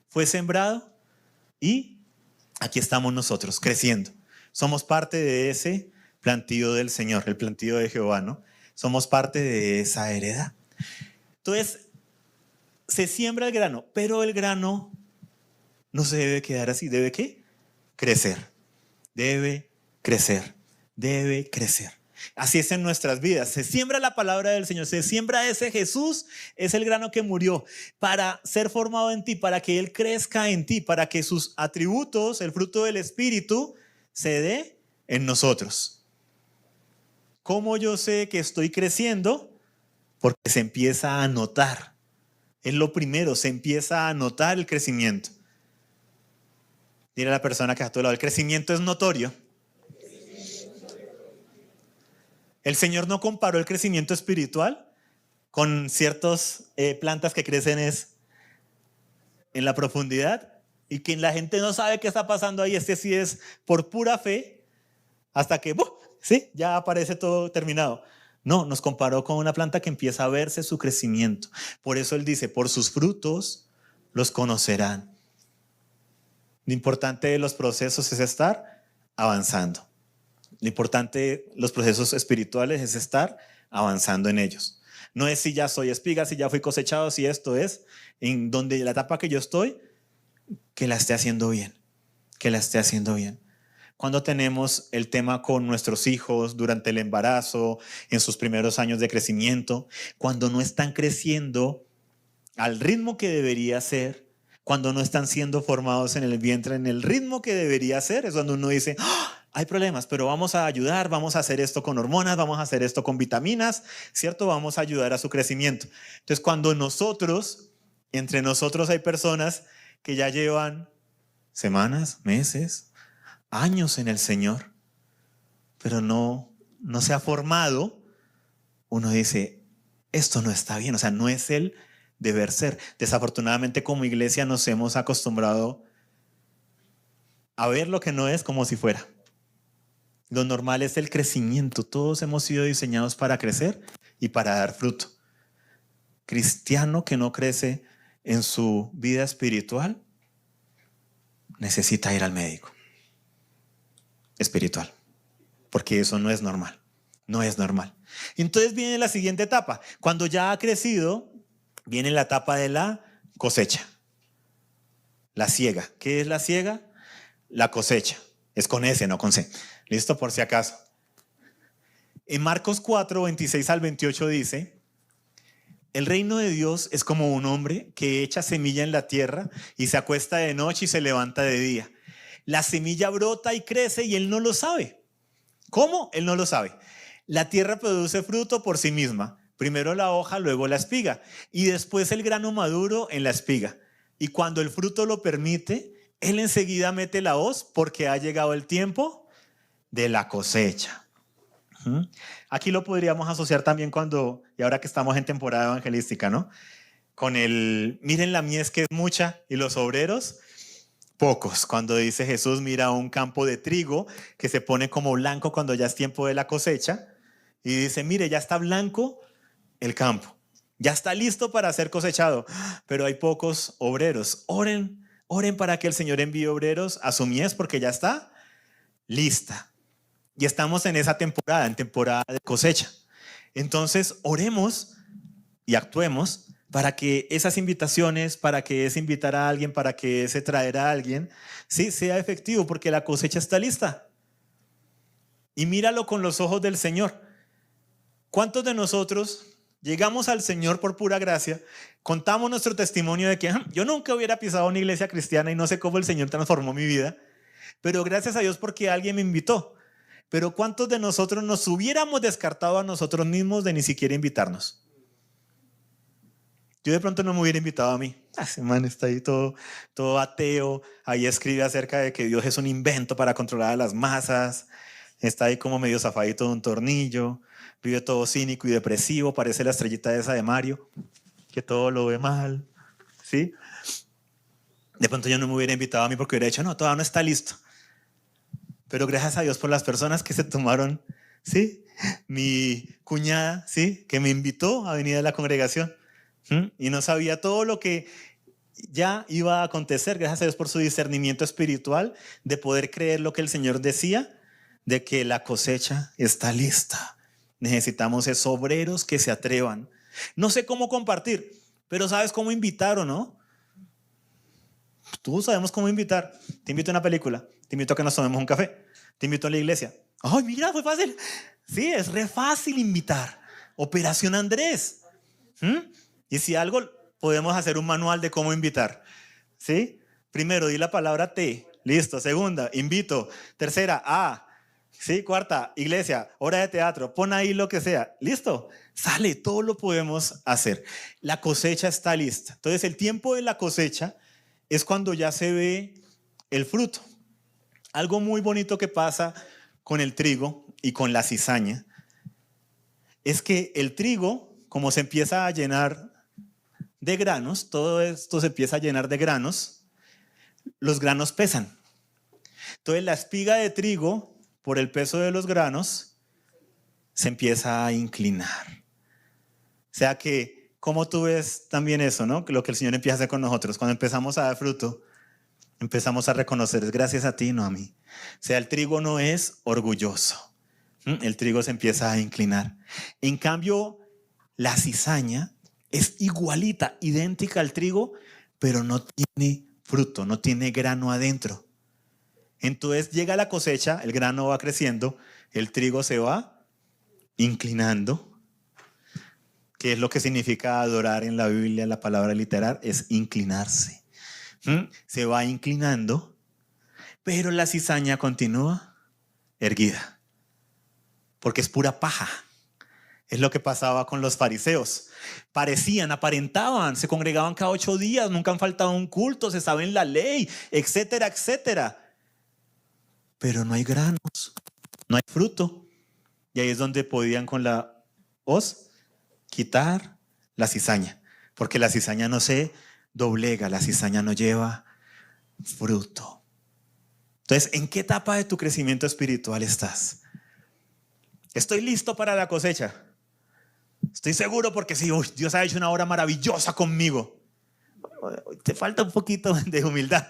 fue sembrado y aquí estamos nosotros creciendo. Somos parte de ese plantío del Señor, el plantío de Jehová, ¿no? Somos parte de esa heredad. Entonces, se siembra el grano, pero el grano no se debe quedar así. ¿Debe qué? crecer, debe crecer, debe crecer. Así es en nuestras vidas. Se siembra la palabra del Señor, se siembra ese Jesús, es el grano que murió para ser formado en ti, para que Él crezca en ti, para que sus atributos, el fruto del Espíritu, se dé en nosotros. ¿Cómo yo sé que estoy creciendo? Porque se empieza a notar. Es lo primero, se empieza a notar el crecimiento. Dile a la persona que está a tu lado, el crecimiento es notorio. El Señor no comparó el crecimiento espiritual con ciertas plantas que crecen en la profundidad y que la gente no sabe qué está pasando ahí. Este sí es por pura fe hasta que ¿sí? Ya aparece todo terminado. No, nos comparó con una planta que empieza a verse su crecimiento. Por eso Él dice, por sus frutos los conocerán. Lo importante de los procesos es estar avanzando. Lo importante de los procesos espirituales es estar avanzando en ellos. No es si ya soy espiga, si ya fui cosechado, si esto es en donde la etapa que yo estoy, que la esté haciendo bien, que la esté haciendo bien. Cuando tenemos el tema con nuestros hijos durante el embarazo, en sus primeros años de crecimiento, cuando no están creciendo al ritmo que debería ser, cuando no están siendo formados en el vientre en el ritmo que debería ser, es cuando uno dice, hay problemas, pero vamos a ayudar, vamos a hacer esto con hormonas, vamos a hacer esto con vitaminas, ¿cierto? Vamos a ayudar a su crecimiento. Entonces, cuando entre nosotros hay personas que ya llevan semanas, meses, años en el Señor, pero no se ha formado, uno dice, esto no está bien, o sea, no es el deber ser. Desafortunadamente, como iglesia nos hemos acostumbrado a ver lo que no es como si fuera. Lo normal es el crecimiento. Todos hemos sido diseñados para crecer y para dar fruto. Cristiano que no crece en su vida espiritual necesita ir al médico espiritual, porque eso no es normal. No es normal. Entonces viene la siguiente etapa. Cuando ya ha crecido, viene la etapa de la cosecha. La siega. ¿Qué es la siega? La cosecha. Es con S, no con C. ¿Listo? Por si acaso. En Marcos 4, 26 al 28 dice, el reino de Dios es como un hombre que echa semilla en la tierra y se acuesta de noche y se levanta de día. La semilla brota y crece y él no lo sabe. ¿Cómo? Él no lo sabe. La tierra produce fruto por sí misma. Primero la hoja, luego la espiga y después el grano maduro en la espiga. Y cuando el fruto lo permite, él enseguida mete la hoz porque ha llegado el tiempo de la cosecha. Aquí lo podríamos asociar también y ahora que estamos en temporada evangelística, ¿no? Con miren la mies que es mucha y los obreros pocos. Cuando dice Jesús, mira un campo de trigo que se pone como blanco cuando ya es tiempo de la cosecha y dice, mire, ya está blanco el campo, ya está listo para ser cosechado, pero hay pocos obreros. Oren para que el Señor envíe obreros a su mies porque ya está lista. Y estamos en esa temporada, en temporada de cosecha. Entonces, oremos y actuemos para que esas invitaciones, para que ese invitar a alguien, para que ese traer a alguien, sí, sea efectivo, porque la cosecha está lista. Y míralo con los ojos del Señor. ¿Cuántos de nosotros llegamos al Señor por pura gracia, contamos nuestro testimonio de que yo nunca hubiera pisado una iglesia cristiana y no sé cómo el Señor transformó mi vida, pero gracias a Dios porque alguien me invitó? Pero ¿cuántos de nosotros nos hubiéramos descartado a nosotros mismos de ni siquiera invitarnos? Yo de pronto no me hubiera invitado a mí. Ese man está ahí todo ateo, ahí escribe acerca de que Dios es un invento para controlar a las masas, está ahí como medio zafadito de un tornillo, vive todo cínico y depresivo, parece la estrellita esa de Mario, que todo lo ve mal, ¿sí? De pronto yo no me hubiera invitado a mí porque hubiera dicho, no, todavía no está listo. Pero gracias a Dios por las personas que se tomaron, ¿sí? Mi cuñada, ¿sí? Que me invitó a venir a la congregación. Y no sabía todo lo que ya iba a acontecer. Gracias a Dios por su discernimiento espiritual de poder creer lo que el Señor decía, de que la cosecha está lista. Necesitamos esos obreros que se atrevan. No sé cómo compartir, pero ¿sabes cómo invitar o no? Tú sabemos cómo invitar. Te invito a una película, Te invito a que nos tomemos un café. Te invito a la iglesia. ¡Ay, mira, fue fácil! Sí, es re fácil invitar. Operación Andrés. Y si algo, podemos hacer un manual de cómo invitar. ¿Sí? Primero, di la palabra T. Listo. Segunda, invito. Tercera, A. ¿Sí? Cuarta, iglesia, hora de teatro. Pon ahí lo que sea. Listo. Sale, todo lo podemos hacer. La cosecha está lista. Entonces, el tiempo de la cosecha es cuando ya se ve el fruto. Algo muy bonito que pasa con el trigo y con la cizaña es que el trigo, como se empieza a llenar de granos, todo esto se empieza a llenar de granos, los granos pesan. Entonces la espiga de trigo, por el peso de los granos, se empieza a inclinar. O sea que, como tú ves también eso, ¿no? Lo que el Señor empieza a hacer con nosotros, cuando empezamos a dar fruto, empezamos a reconocer, es gracias a ti, no a mí. O sea, el trigo no es orgulloso. El trigo se empieza a inclinar. En cambio, la cizaña es igualita, idéntica al trigo, pero no tiene fruto, no tiene grano adentro. Entonces llega la cosecha, el grano va creciendo, el trigo se va inclinando. ¿Qué es lo que significa adorar en la Biblia? La palabra literal es inclinarse. Se va inclinando, pero la cizaña continúa erguida, porque es pura paja. Es lo que pasaba con los fariseos. Parecían, aparentaban, se congregaban cada 8 días, nunca han faltado un culto, se sabe en la ley, etcétera, etcétera. Pero no hay granos, no hay fruto. Y ahí es donde podían con la hoz quitar la cizaña, porque la cizaña no se doblega, la cizaña no lleva fruto. Entonces, ¿en qué etapa de tu crecimiento espiritual estás? ¿Estoy listo para la cosecha? Estoy seguro porque sí, Dios ha hecho una obra maravillosa conmigo. Te falta un poquito de humildad.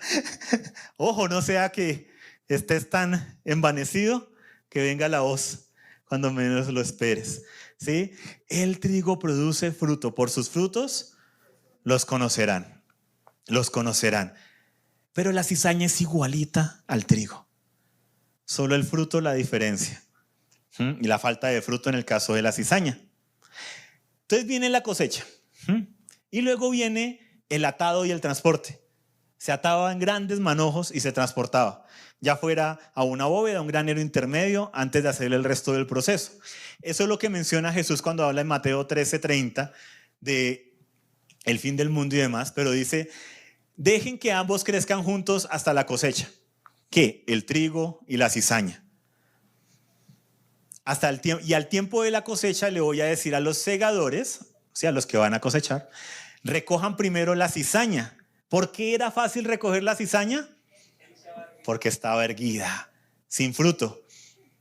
Ojo, no sea que estés tan envanecido que venga la hoz cuando menos lo esperes. ¿Sí? El trigo produce fruto. Por sus frutos los conocerán. Los conocerán. Pero la cizaña es igualita al trigo. Solo el fruto la diferencia. Y la falta de fruto en el caso de la cizaña. Entonces viene la cosecha. Y luego viene el atado y el transporte. Se ataba en grandes manojos y se transportaba, ya fuera a una bóveda, a un granero intermedio, antes de hacer el resto del proceso. Eso es lo que menciona Jesús cuando habla en Mateo 13:30 de el fin del mundo y demás, pero dice, dejen que ambos crezcan juntos hasta la cosecha. ¿Qué? El trigo y la cizaña. Hasta el tiempo, y al tiempo de la cosecha le voy a decir a los segadores, o sea, a los que van a cosechar, recojan primero la cizaña. ¿Por qué era fácil recoger la cizaña? Porque estaba erguida, sin fruto.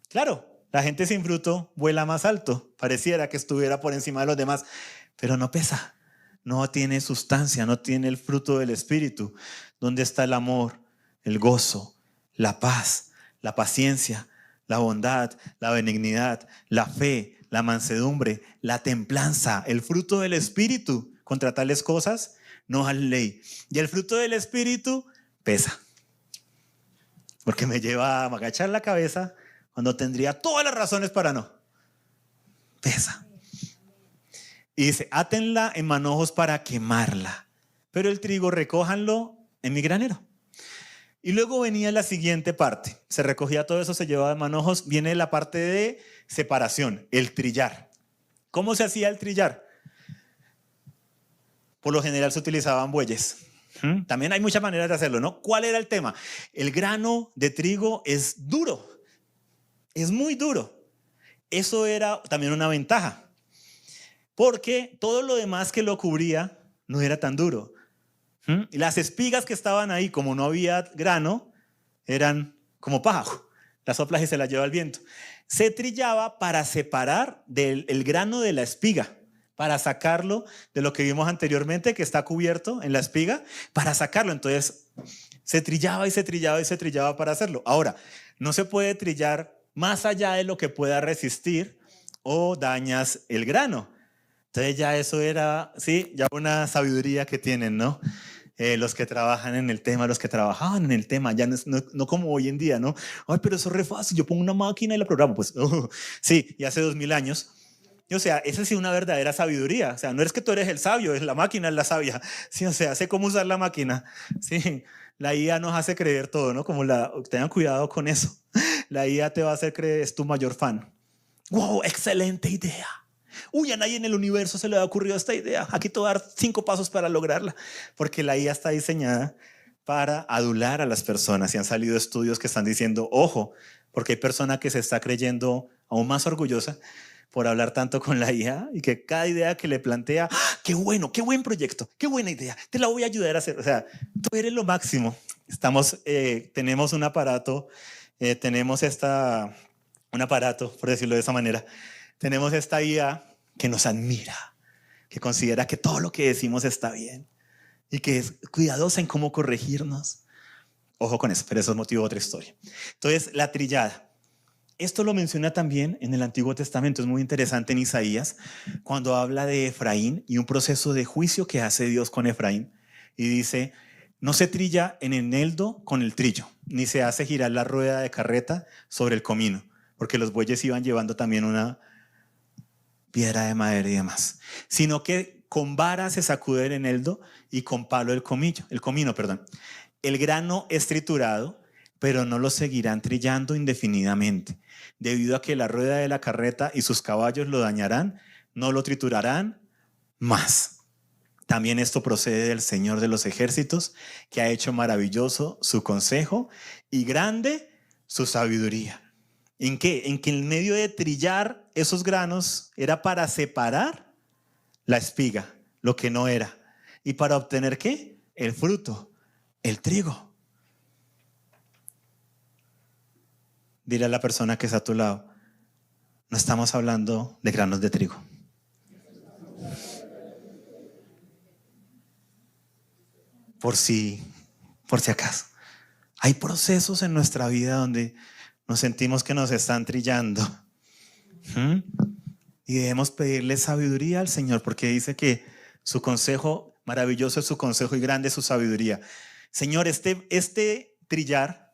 Claro, la gente sin fruto vuela más alto, pareciera que estuviera por encima de los demás, pero no pesa, no tiene sustancia, no tiene el fruto del Espíritu. ¿Dónde está el amor, el gozo, la paz, la paciencia, la bondad, la benignidad, la fe, la mansedumbre, la templanza, el fruto del Espíritu? Contra tales cosas no hay ley. Y el fruto del Espíritu pesa, porque me lleva a agachar la cabeza cuando tendría todas las razones para no. Pesa. Y dice, átenla en manojos para quemarla, pero el trigo recójanlo en mi granero. Y luego venía la siguiente parte. Se recogía todo eso, se llevaba de manojos. Viene la parte de separación, el trillar. ¿Cómo se hacía el trillar? Por lo general se utilizaban bueyes. También hay muchas maneras de hacerlo, ¿no? ¿Cuál era el tema? El grano de trigo es duro. Es muy duro. Eso era también una ventaja. Porque todo lo demás que lo cubría no era tan duro. Y las espigas que estaban ahí, como no había grano, eran como paja. Las soplas y se las lleva el viento. Se trillaba para separar el grano de la espiga, para sacarlo de lo que vimos anteriormente, que está cubierto en la espiga, para sacarlo. Entonces se trillaba y se trillaba y se trillaba para hacerlo. Ahora, no se puede trillar más allá de lo que pueda resistir o dañas el grano. Entonces ya eso era, sí, ya una sabiduría que tienen, ¿no? los que trabajan en el tema, los que trabajaban en el tema, ya no como hoy en día, ¿no? Ay, pero eso es re fácil, yo pongo una máquina y la programo. Pues sí, y hace 2000 años. Y, o sea, esa sí es una verdadera sabiduría. O sea, no es que tú eres el sabio, es la máquina es la sabia. Sí, o sea, sé cómo usar la máquina. Sí, la IA nos hace creer todo, ¿no? Tengan cuidado con eso. La IA te va a hacer creer, es tu mayor fan. ¡Wow! ¡Excelente idea! Uy, a nadie en el universo se le ha ocurrido esta idea. Aquí te voy a dar 5 pasos para lograrla. Porque la IA está diseñada para adular a las personas. Y han salido estudios que están diciendo, ojo, porque hay persona que se está creyendo aún más orgullosa por hablar tanto con la IA y que cada idea que le plantea, ¡ah, qué bueno, qué buen proyecto, qué buena idea, te la voy a ayudar a hacer! O sea, tú eres lo máximo. Tenemos un aparato, un aparato, por decirlo de esa manera, tenemos esta IA que nos admira, que considera que todo lo que decimos está bien y que es cuidadosa en cómo corregirnos. Ojo con eso, pero eso es motivo de otra historia. Entonces, la trillada. Esto lo menciona también en el Antiguo Testamento, es muy interesante en Isaías, cuando habla de Efraín y un proceso de juicio que hace Dios con Efraín. Y dice, no se trilla en eneldo con el trillo, ni se hace girar la rueda de carreta sobre el comino, porque los bueyes iban llevando también una piedra de madera y demás, sino que con vara se sacude el eneldo y con palo el comino. El grano es triturado, pero no lo seguirán trillando indefinidamente, debido a que la rueda de la carreta y sus caballos lo dañarán, no lo triturarán más. También esto procede del Señor de los ejércitos, que ha hecho maravilloso su consejo y grande su sabiduría. ¿En qué? En que en medio de trillar esos granos era para separar la espiga, lo que no era. ¿Y para obtener qué? El fruto, el trigo. Dile a la persona que está a tu lado, no estamos hablando de granos de trigo. Por si acaso. Hay procesos en nuestra vida donde nos sentimos que nos están trillando. Y debemos pedirle sabiduría al Señor, porque dice que su consejo, maravilloso es su consejo y grande es su sabiduría. Señor, este trillar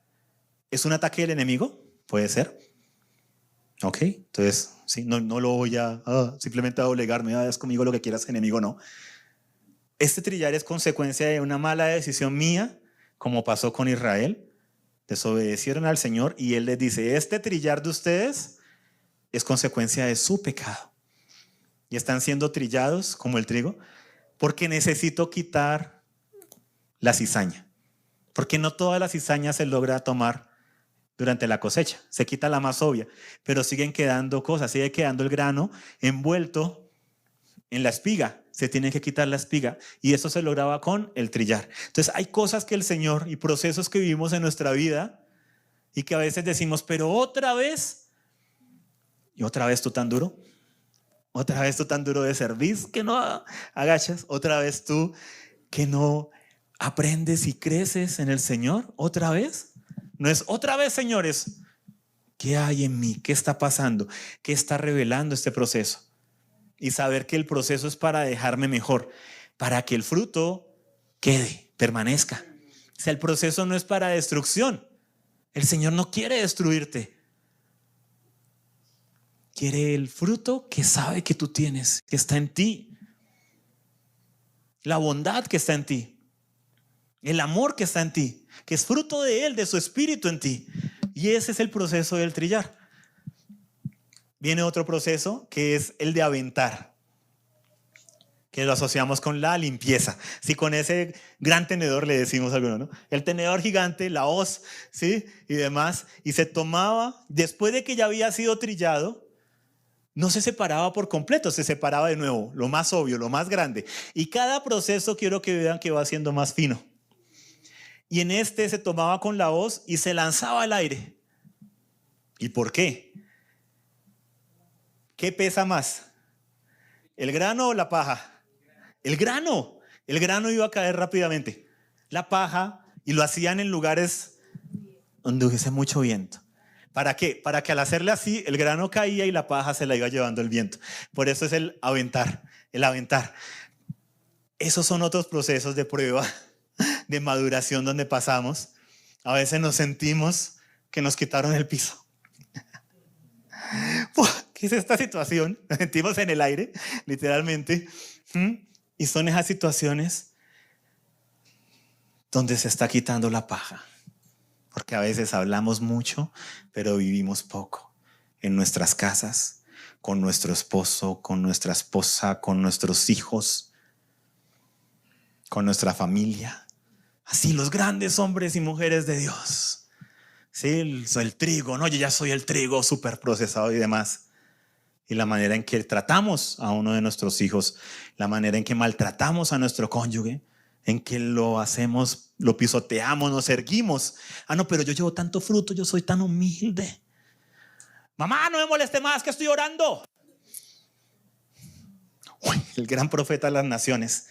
es un ataque del enemigo, puede ser. Ok, entonces sí, no lo voy a simplemente a doblegarme, haz conmigo lo que quieras, enemigo, no. Este trillar es consecuencia de una mala decisión mía, como pasó con Israel. Desobedecieron al Señor y Él les dice, este trillar de ustedes es consecuencia de su pecado. Y están siendo trillados como el trigo porque necesito quitar la cizaña. Porque no toda la cizaña se logra tomar durante la cosecha. Se quita la más obvia, pero siguen quedando cosas, sigue quedando el grano envuelto en la espiga. Se tiene que quitar la espiga y eso se lograba con el trillar. Entonces hay cosas que el Señor y procesos que vivimos en nuestra vida y que a veces decimos, pero otra vez, y otra vez tú tan duro, otra vez tú tan duro de servir que no agachas, otra vez tú que no aprendes y creces en el Señor, otra vez. No es otra vez, señores. ¿Qué hay en mí? ¿Qué está pasando? ¿Qué está revelando este proceso? Y saber que el proceso es para dejarme mejor, para que el fruto quede, permanezca. O sea, el proceso no es para destrucción. El Señor no quiere destruirte. Quiere el fruto que sabe que tú tienes, que está en ti. La bondad que está en ti. El amor que está en ti, que es fruto de Él, de su espíritu en ti. Y ese es el proceso del trillar. Viene otro proceso que es el de aventar, que lo asociamos con la limpieza. Si con ese gran tenedor le decimos a alguno, ¿no? El tenedor gigante, la hoz, ¿sí? Y demás. Y se tomaba, después de que ya había sido trillado, no se separaba por completo, se separaba de nuevo, lo más obvio, lo más grande. Y cada proceso quiero que vean que va siendo más fino. Y en este se tomaba con la hoz y se lanzaba al aire. ¿Y por qué? ¿Qué pesa más? ¿El grano o la paja? El grano. El grano iba a caer rápidamente. La paja, y lo hacían en lugares donde hubiese mucho viento. ¿Para qué? Para que al hacerle así, el grano caía y la paja se la iba llevando el viento. Por eso es el aventar, el aventar. Esos son otros procesos de prueba. de maduración donde pasamos, a veces nos sentimos que nos quitaron el piso. ¿Qué es esta situación? Nos sentimos en el aire, literalmente. Y son esas situaciones donde se está quitando la paja. Porque a veces hablamos mucho, pero vivimos poco. En nuestras casas, con nuestro esposo, con nuestra esposa, con nuestros hijos, con nuestra familia. Así los grandes hombres y mujeres de Dios. Sí, el trigo, no, yo ya soy el trigo súper procesado y demás. Y la manera en que tratamos a uno de nuestros hijos, la manera en que maltratamos a nuestro cónyuge, en que lo hacemos, lo pisoteamos, nos erguimos. No, pero yo llevo tanto fruto, yo soy tan humilde. Mamá, no me moleste más, que estoy orando. Uy, el gran profeta de las naciones,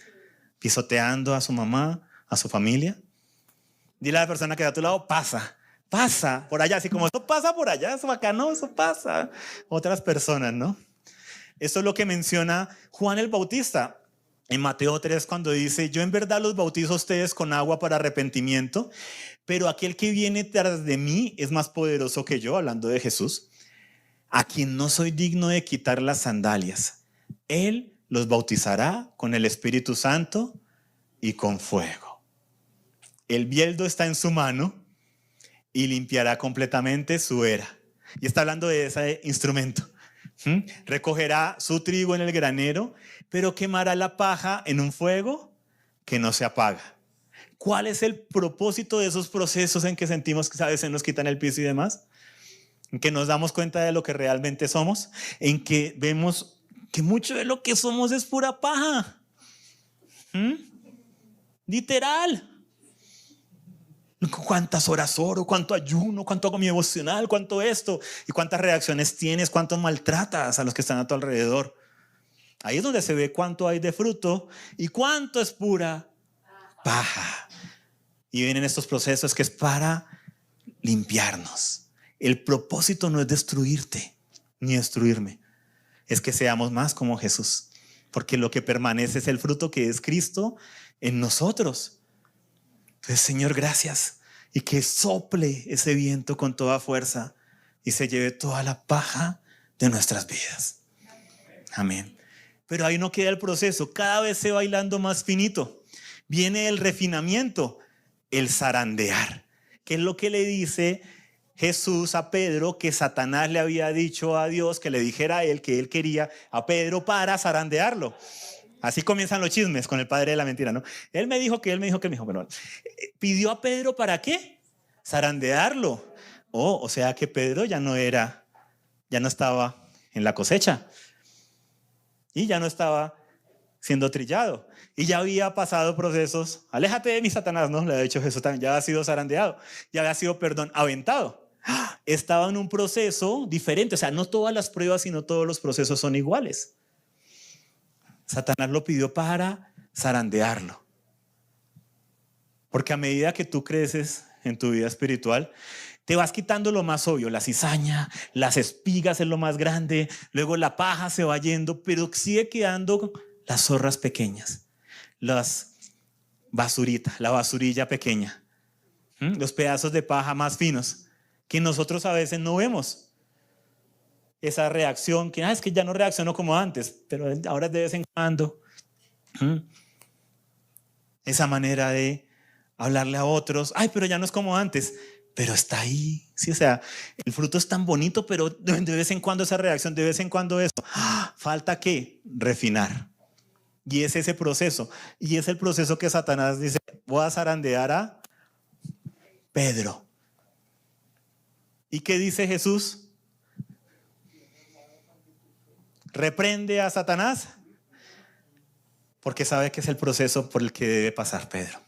pisoteando a su mamá, a su familia. Dile a la persona que está a tu lado, pasa por allá, así como eso pasa por allá, eso bacano, eso pasa. Otras personas, ¿no? Esto es lo que menciona Juan el Bautista en Mateo 3 cuando dice: yo en verdad los bautizo a ustedes con agua para arrepentimiento, pero aquel que viene tras de mí es más poderoso que yo, hablando de Jesús, a quien no soy digno de quitar las sandalias. Él los bautizará con el Espíritu Santo y con fuego. El bieldo está en su mano y limpiará completamente su era. Y está hablando de ese instrumento. Recogerá su trigo en el granero, pero quemará la paja en un fuego que no se apaga. ¿Cuál es el propósito de esos procesos en que sentimos que a veces nos quitan el piso y demás? En que nos damos cuenta de lo que realmente somos, en que vemos que mucho de lo que somos es pura paja. Literal. ¿Cuántas horas oro? ¿Cuánto ayuno? ¿Cuánto hago mi devocional? ¿Cuánto esto? ¿Y cuántas reacciones tienes? ¿Cuánto maltratas a los que están a tu alrededor? Ahí es donde se ve cuánto hay de fruto y cuánto es pura paja. Y vienen estos procesos que es para limpiarnos. El propósito no es destruirte ni destruirme, es que seamos más como Jesús, porque lo que permanece es el fruto que es Cristo en nosotros. Entonces, Señor, gracias, y que sople ese viento con toda fuerza y se lleve toda la paja de nuestras vidas. Amén. Pero ahí no queda el proceso, cada vez se va hilando más finito. Viene el refinamiento, el zarandear, que es lo que le dice Jesús a Pedro, que Satanás le había dicho a Dios que le dijera a él que él quería a Pedro para zarandearlo. Así comienzan los chismes con el padre de la mentira, ¿no? Él me dijo que, bueno, pidió a Pedro ¿para qué? Zarandearlo. O sea que Pedro ya no estaba en la cosecha y ya no estaba siendo trillado y ya había pasado procesos. Aléjate de mí, Satanás, ¿no? Le ha dicho Jesús también, ya había sido zarandeado, ya había sido, aventado. Estaba en un proceso diferente, o sea, no todas las pruebas y no todos los procesos son iguales. Satanás lo pidió para zarandearlo. Porque a medida que tú creces en tu vida espiritual, te vas quitando lo más obvio, la cizaña, las espigas es lo más grande, luego la paja se va yendo, pero sigue quedando las zorras pequeñas, las basuritas, la basurilla pequeña, los pedazos de paja más finos que nosotros a veces no vemos. Esa reacción, que es que ya no reacciono como antes, pero ahora de vez en cuando. Esa manera de hablarle a otros, pero ya no es como antes, pero está ahí. Sí, o sea, el fruto es tan bonito, pero de vez en cuando esa reacción, de vez en cuando eso. Falta ¿qué? Refinar. Y es ese proceso. Y es el proceso que Satanás dice: voy a zarandear a Pedro. ¿Y qué dice Jesús? Reprende a Satanás porque sabe que es el proceso por el que debe pasar Pedro.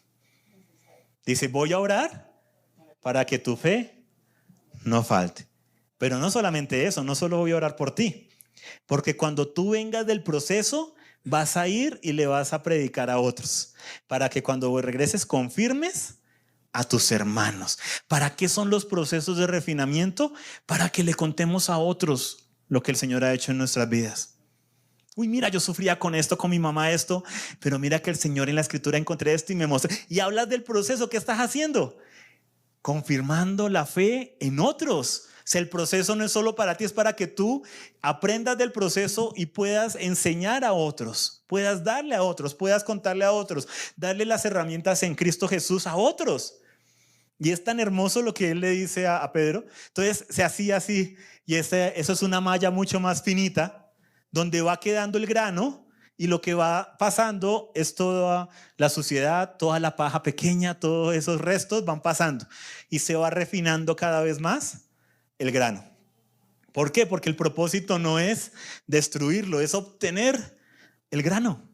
Dice: voy a orar para que tu fe no falte. Pero no solamente eso, no solo voy a orar por ti, porque cuando tú vengas del proceso vas a ir y le vas a predicar a otros, para que cuando regreses confirmes a tus hermanos. ¿Para qué son los procesos de refinamiento? Para que le contemos a otros lo que el Señor ha hecho en nuestras vidas. Uy, mira, yo sufría con esto, con mi mamá esto, pero mira que el Señor en la Escritura encontré esto y me mostró. Y hablas del proceso, ¿qué estás haciendo? Confirmando la fe en otros. O sea, el proceso no es solo para ti, es para que tú aprendas del proceso y puedas enseñar a otros, puedas darle a otros, puedas contarle a otros, darle las herramientas en Cristo Jesús a otros. Y es tan hermoso lo que él le dice a Pedro. Entonces se hacía así, y eso es una malla mucho más finita, donde va quedando el grano, y lo que va pasando es toda la suciedad, toda la paja pequeña, todos esos restos van pasando, y se va refinando cada vez más el grano. ¿Por qué? Porque el propósito no es destruirlo, es obtener el grano.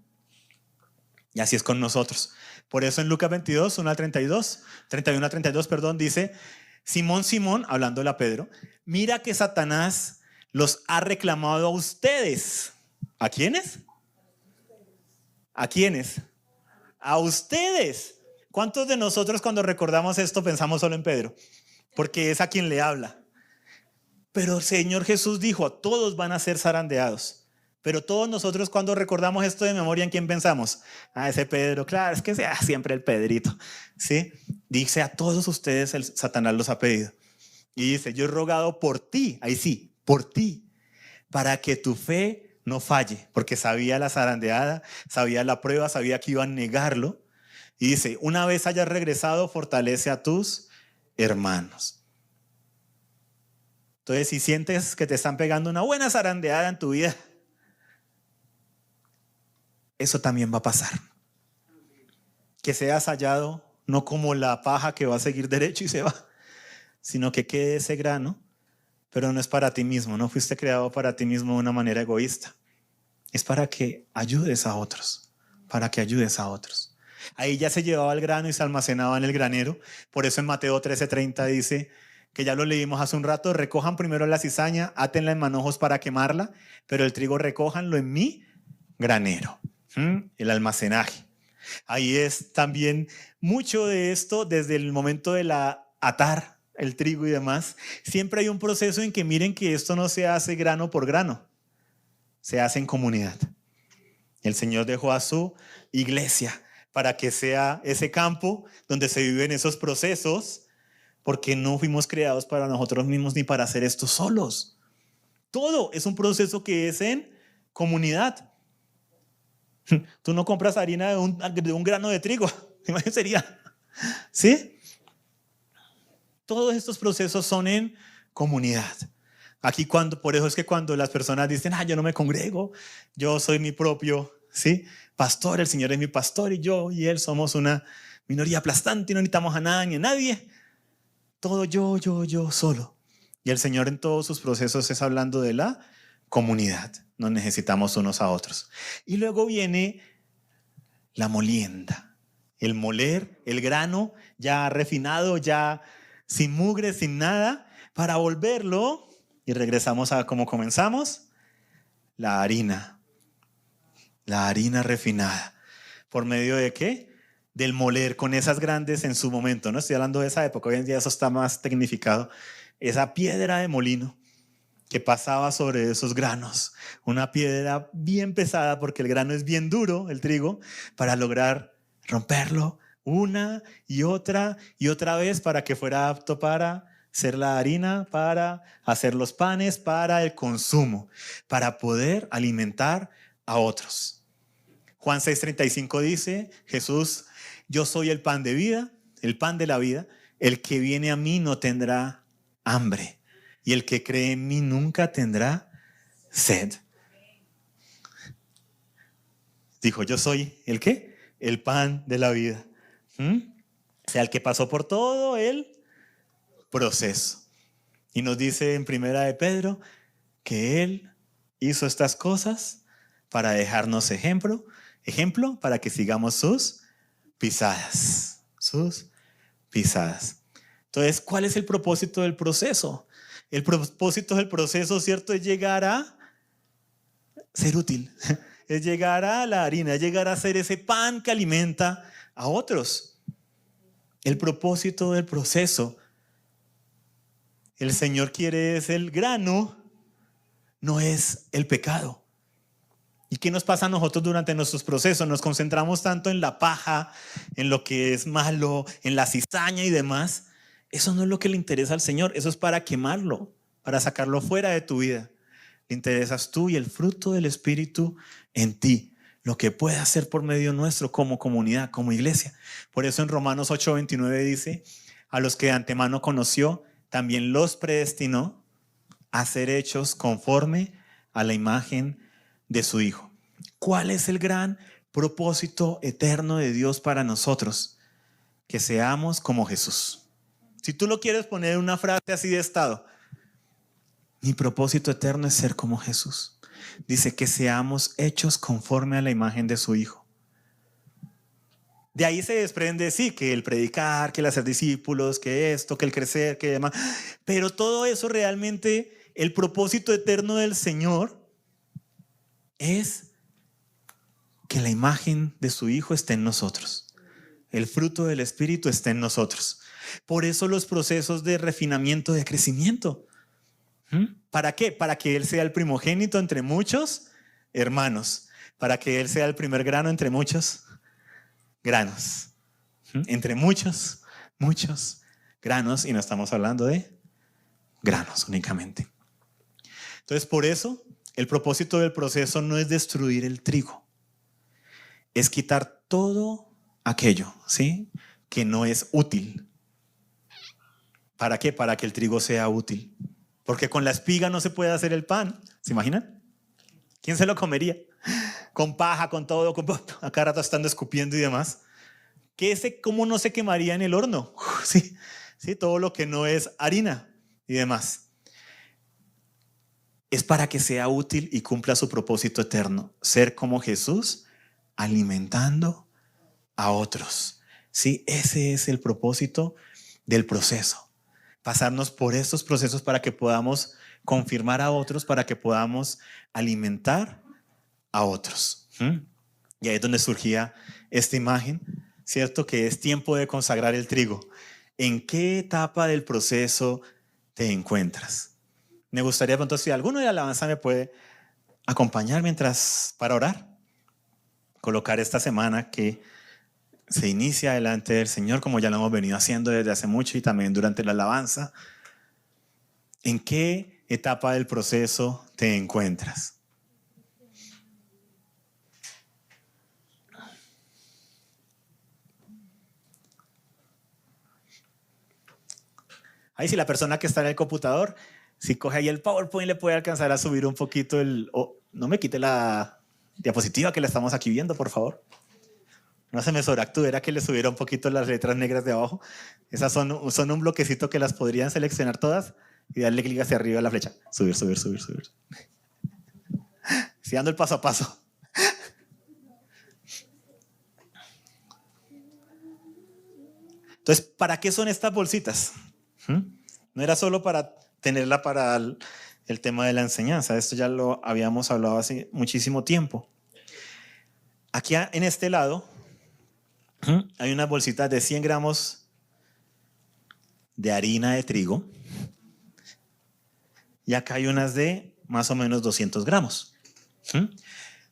Y así es con nosotros. Por eso en Lucas 22, 1 al 32, 31 al 32, perdón, dice: Simón, Simón, hablándole a Pedro, mira que Satanás los ha reclamado a ustedes. ¿A quiénes? ¿A quiénes? A ustedes. ¿Cuántos de nosotros cuando recordamos esto pensamos solo en Pedro? Porque es a quien le habla. Pero el Señor Jesús dijo: a todos van a ser zarandeados. Pero todos nosotros cuando recordamos esto de memoria, ¿en quién pensamos? Ah, ese Pedro, claro, es que sea siempre el Pedrito, ¿sí? Dice: a todos ustedes el Satanás los ha pedido. Y dice: yo he rogado por ti, ahí sí, por ti, para que tu fe no falle. Porque sabía la zarandeada, sabía la prueba, sabía que iban a negarlo. Y dice: una vez hayas regresado, fortalece a tus hermanos. Entonces, si sientes que te están pegando una buena zarandeada en tu vida, eso también va a pasar. Que seas hallado no como la paja que va a seguir derecho y se va, sino que quede ese grano, pero no es para ti mismo, no fuiste creado para ti mismo de una manera egoísta. Es para que ayudes a otros, para que ayudes a otros. Ahí ya se llevaba el grano y se almacenaba en el granero. Por eso en Mateo 13:30 dice, que ya lo leímos hace un rato: recojan primero la cizaña, átenla en manojos para quemarla, pero el trigo recójanlo en mi granero. El almacenaje. Ahí es también mucho de esto desde el momento de atar el trigo y demás. Siempre hay un proceso en que miren que esto no se hace grano por grano, se hace en comunidad. El Señor dejó a su iglesia para que sea ese campo donde se viven esos procesos, porque no fuimos creados para nosotros mismos ni para hacer esto solos. Todo es un proceso que es en comunidad. Tú no compras harina de un grano de trigo. Imagínate, sería, ¿sí? Todos estos procesos son en comunidad. Aquí por eso es que cuando las personas dicen: yo no me congrego, yo soy mi propio, ¿sí?, pastor, el Señor es mi pastor y yo y Él somos una minoría aplastante y no necesitamos a nada ni a nadie. Todo yo solo. Y el Señor en todos sus procesos es hablando de la comunidad. Nos necesitamos unos a otros. Y luego viene la molienda. El moler, el grano ya refinado, ya sin mugre, sin nada, para volverlo, y regresamos a como comenzamos, la harina. La harina refinada. ¿Por medio de qué? Del moler con esas grandes en su momento. No estoy hablando de esa época, hoy en día eso está más tecnificado. Esa piedra de molino que pasaba sobre esos granos, una piedra bien pesada, porque el grano es bien duro, el trigo, para lograr romperlo una y otra vez, para que fuera apto para ser la harina, para hacer los panes, para el consumo, para poder alimentar a otros. Juan 6:35 dice Jesús: yo soy el pan de vida, el pan de la vida. El que viene a mí no tendrá hambre, y el que cree en mí nunca tendrá sed. Dijo: yo soy ¿el qué? El pan de la vida. O sea, el que pasó por todo el proceso. Y nos dice en primera de Pedro que Él hizo estas cosas para dejarnos ejemplo para que sigamos sus pisadas. Sus pisadas. Entonces, ¿cuál es el propósito del proceso? El propósito del proceso, ¿cierto?, es llegar a ser útil, es llegar a la harina, es llegar a ser ese pan que alimenta a otros. El propósito del proceso, el Señor quiere es el grano, no es el pecado. ¿Y qué nos pasa a nosotros durante nuestros procesos? Nos concentramos tanto en la paja, en lo que es malo, en la cizaña y demás. Eso no es lo que le interesa al Señor. Eso es para quemarlo, para sacarlo fuera de tu vida. Le interesas tú y el fruto del Espíritu en ti. Lo que puede hacer por medio nuestro como comunidad, como iglesia. Por eso en Romanos 8:29 dice, a los que de antemano conoció, también los predestinó a ser hechos conforme a la imagen de su Hijo. ¿Cuál es el gran propósito eterno de Dios para nosotros? Que seamos como Jesús. Si tú lo quieres poner en una frase así de estado, mi propósito eterno es ser como Jesús. Dice que seamos hechos conforme a la imagen de su Hijo. De ahí se desprende, sí, que el predicar, que el hacer discípulos, que esto, que el crecer, que demás. Pero todo eso realmente, el propósito eterno del Señor es que la imagen de su Hijo esté en nosotros. El fruto del Espíritu esté en nosotros. Por eso los procesos de refinamiento, de crecimiento. ¿Para qué? Para que Él sea el primogénito entre muchos hermanos. Para que Él sea el primer grano entre muchos granos. Entre muchos granos. Y no estamos hablando de granos únicamente. Entonces, por eso, el propósito del proceso no es destruir el trigo. Es quitar todo aquello, ¿sí?, que no es útil. ¿Para qué? Para que el trigo sea útil. Porque con la espiga no se puede hacer el pan. ¿Se imaginan? ¿Quién se lo comería? Con paja, con todo, a cada rato estando escupiendo y demás. ¿Cómo no se quemaría en el horno? Sí, todo lo que no es harina y demás. Es para que sea útil y cumpla su propósito eterno. Ser como Jesús, alimentando a otros. Sí, ese es el propósito del proceso. Pasarnos por estos procesos para que podamos confirmar a otros, para que podamos alimentar a otros. Y ahí es donde surgía esta imagen, ¿cierto? Que es tiempo de consagrar el trigo. ¿En qué etapa del proceso te encuentras? Me gustaría, pronto, si alguno de la alabanza me puede acompañar para orar. Colocar esta semana que se inicia delante del Señor, como ya lo hemos venido haciendo desde hace mucho y también durante la alabanza. ¿En qué etapa del proceso te encuentras? Ahí si la persona que está en el computador, si coge ahí el PowerPoint, le puede alcanzar a subir un poquito no me quite la diapositiva que la estamos aquí viendo, por favor. No se me sobreactúe, era que le subiera un poquito las letras negras de abajo. Esas son un bloquecito que las podrían seleccionar todas y darle clic hacia arriba a la flecha. Subir. Sí, dando el paso a paso. Entonces, ¿para qué son estas bolsitas? No era solo para tenerla para el tema de la enseñanza. Esto ya lo habíamos hablado hace muchísimo tiempo. Aquí en este lado hay unas bolsitas de 100 gramos de harina de trigo y acá hay unas de más o menos 200 gramos.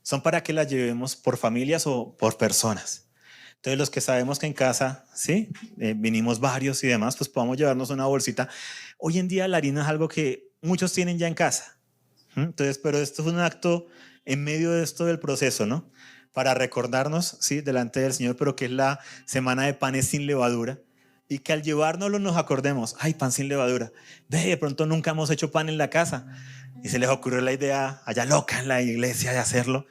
Son para que las llevemos por familias o por personas. Entonces los que sabemos que en casa, ¿sí? Vinimos varios y demás, pues podamos llevarnos una bolsita. Hoy en día la harina es algo que muchos tienen ya en casa. Entonces, pero esto es un acto en medio de esto del proceso, ¿no? Para recordarnos, ¿sí?, delante del Señor, pero que es la semana de panes sin levadura. Y que al llevárnoslo nos acordemos, ay, pan sin levadura. De pronto nunca hemos hecho pan en la casa. Y se les ocurrió la idea allá loca en la iglesia de hacerlo.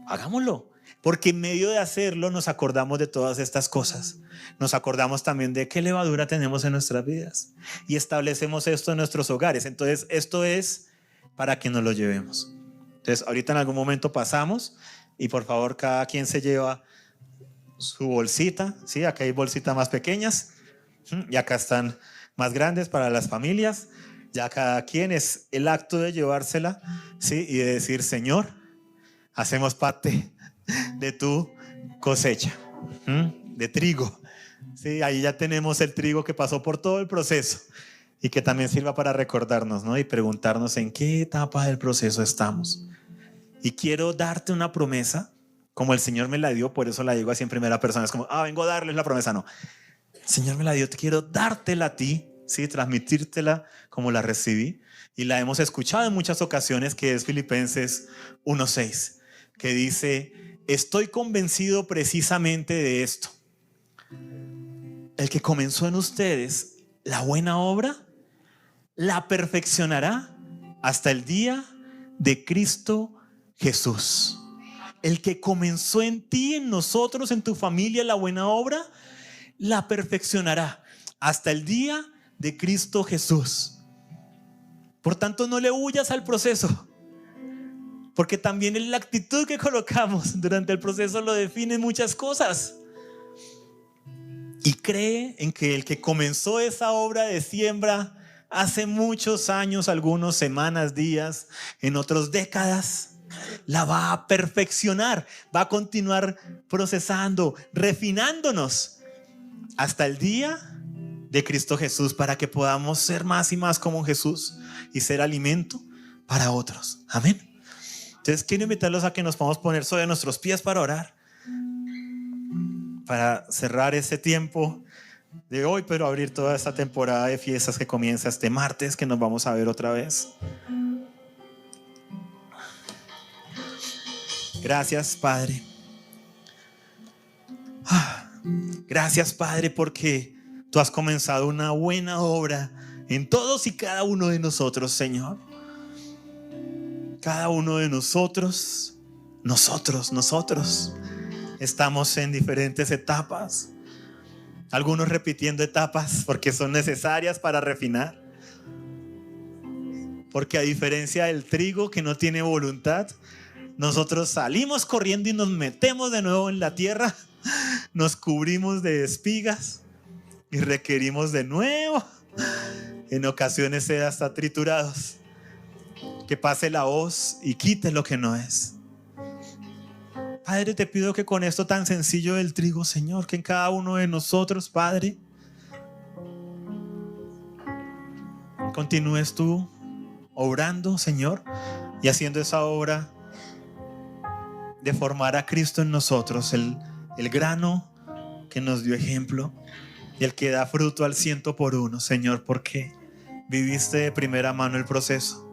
Hagámoslo. Porque en medio de hacerlo nos acordamos de todas estas cosas. Nos acordamos también de qué levadura tenemos en nuestras vidas. Y establecemos esto en nuestros hogares. Entonces, esto es para que nos lo llevemos. Entonces, ahorita en algún momento pasamos y por favor cada quien se lleva su bolsita. ¿Sí? Acá hay bolsitas más pequeñas y acá están más grandes para las familias. Ya cada quien es el acto de llevársela, ¿sí?, y de decir, Señor, hacemos parte de tu cosecha de trigo. Sí, ahí ya tenemos el trigo que pasó por todo el proceso y que también sirva para recordarnos, ¿no?, y preguntarnos en qué etapa del proceso estamos Y quiero darte una promesa, como el Señor me la dio, por eso la digo así en primera persona. Es como, vengo a darles la promesa. No, el Señor me la dio, quiero dártela a ti, ¿sí? Transmitírtela como la recibí. Y la hemos escuchado en muchas ocasiones, que es Filipenses 1:6, que dice: estoy convencido precisamente de esto. El que comenzó en ustedes la buena obra, la perfeccionará hasta el día de Cristo Jesús. El que comenzó en ti, en nosotros, en tu familia, la buena obra, la perfeccionará hasta el día de Cristo Jesús. Por tanto, no le huyas al proceso, porque también la actitud que colocamos durante el proceso lo define muchas cosas. Y cree en que el que comenzó esa obra de siembra hace muchos años, algunos semanas, días, en otros décadas, la va a perfeccionar, va a continuar procesando, refinándonos hasta el día de Cristo Jesús, para que podamos ser más y más como Jesús y ser alimento para otros. Amén. Entonces quiero invitarlos a que nos podamos poner sobre nuestros pies para orar, para cerrar ese tiempo de hoy, pero abrir toda esta temporada de fiestas que comienza este martes, que nos vamos a ver otra vez. Gracias, Padre. Gracias, Padre, porque tú has comenzado una buena obra en todos y cada uno de nosotros, Señor. Cada uno de nosotros estamos en diferentes etapas. Algunos repitiendo etapas porque son necesarias para refinar. Porque a diferencia del trigo que no tiene voluntad, nosotros salimos corriendo y nos metemos de nuevo en la tierra, nos cubrimos de espigas y requerimos de nuevo, en ocasiones ser hasta triturados, que pase la hoz y quite lo que no es. Padre, te pido que con esto tan sencillo del trigo, Señor, que en cada uno de nosotros, Padre, continúes tú obrando, Señor, y haciendo esa obra de formar a Cristo en nosotros, el grano que nos dio ejemplo y el que da fruto al 100%, Señor, porque viviste de primera mano el proceso.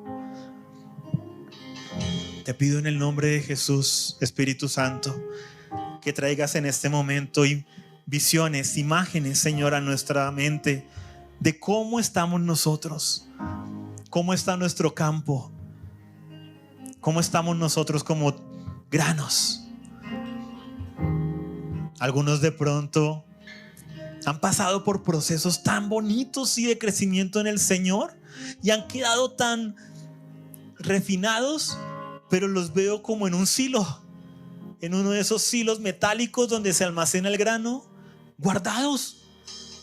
Te pido en el nombre de Jesús, Espíritu Santo, que traigas en este momento visiones, imágenes, Señor, a nuestra mente de cómo estamos nosotros, cómo está nuestro campo, cómo estamos nosotros como granos. Algunos de pronto han pasado por procesos tan bonitos y de crecimiento en el Señor y han quedado tan refinados, pero los veo como en un silo, en uno de esos silos metálicos donde se almacena el grano, guardados.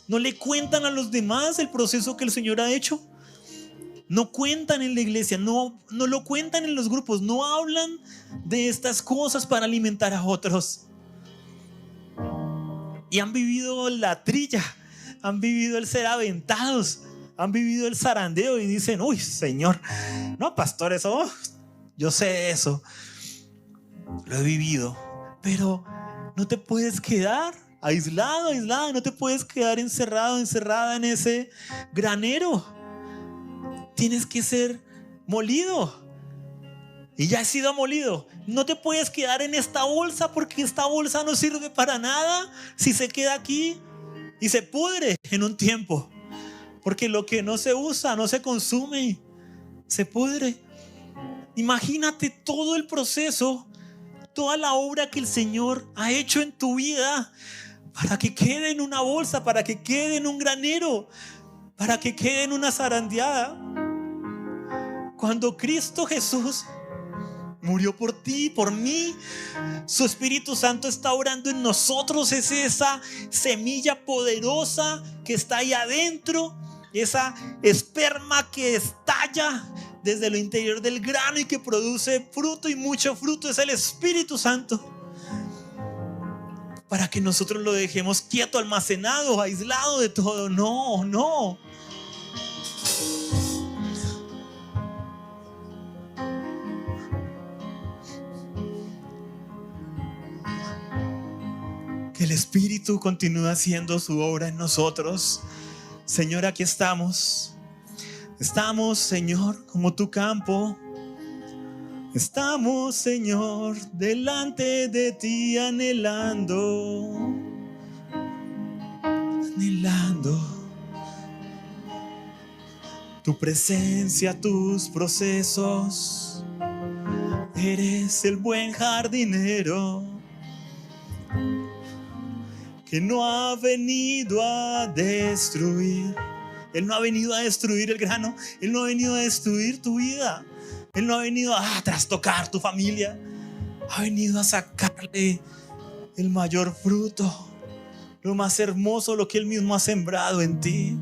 No le cuentan a los demás el proceso que el Señor ha hecho. No cuentan en la iglesia, no lo cuentan en los grupos, no hablan de estas cosas para alimentar a otros. Y han vivido la trilla, han vivido el ser aventados, han vivido el zarandeo y dicen: uy, Señor, no, pastor, eso, yo sé eso, lo he vivido. Pero no te puedes quedar aislado, aislada, no te puedes quedar encerrado, encerrada en ese granero. Tienes que ser molido. Y ya has sido molido. No te puedes quedar en esta bolsa, porque esta bolsa no sirve para nada si se queda aquí y se pudre en un tiempo. Porque lo que no se usa, no se consume, se pudre. Imagínate todo el proceso, toda la obra que el Señor ha hecho en tu vida para que quede en una bolsa, para que quede en un granero, para que quede en una zarandeada. Cuando Cristo Jesús murió por ti, por mí, su Espíritu Santo está orando en nosotros. Es esa semilla poderosa que está ahí adentro, esa esperma que estalla desde lo interior del grano y que produce fruto, y mucho fruto. Es el Espíritu Santo, para que nosotros lo dejemos quieto, almacenado, aislado de todo. No. que el Espíritu continúe haciendo su obra en nosotros. Señor, aquí estamos. Estamos, Señor, como tu campo. Estamos, Señor, delante de ti anhelando tu presencia, tus procesos. Eres el buen jardinero que no ha venido a destruir. Él no ha venido a destruir el grano. Él no ha venido a destruir tu vida. Él no ha venido a trastocar tu familia. Ha venido a sacarle el mayor fruto, lo más hermoso, lo que Él mismo ha sembrado en ti.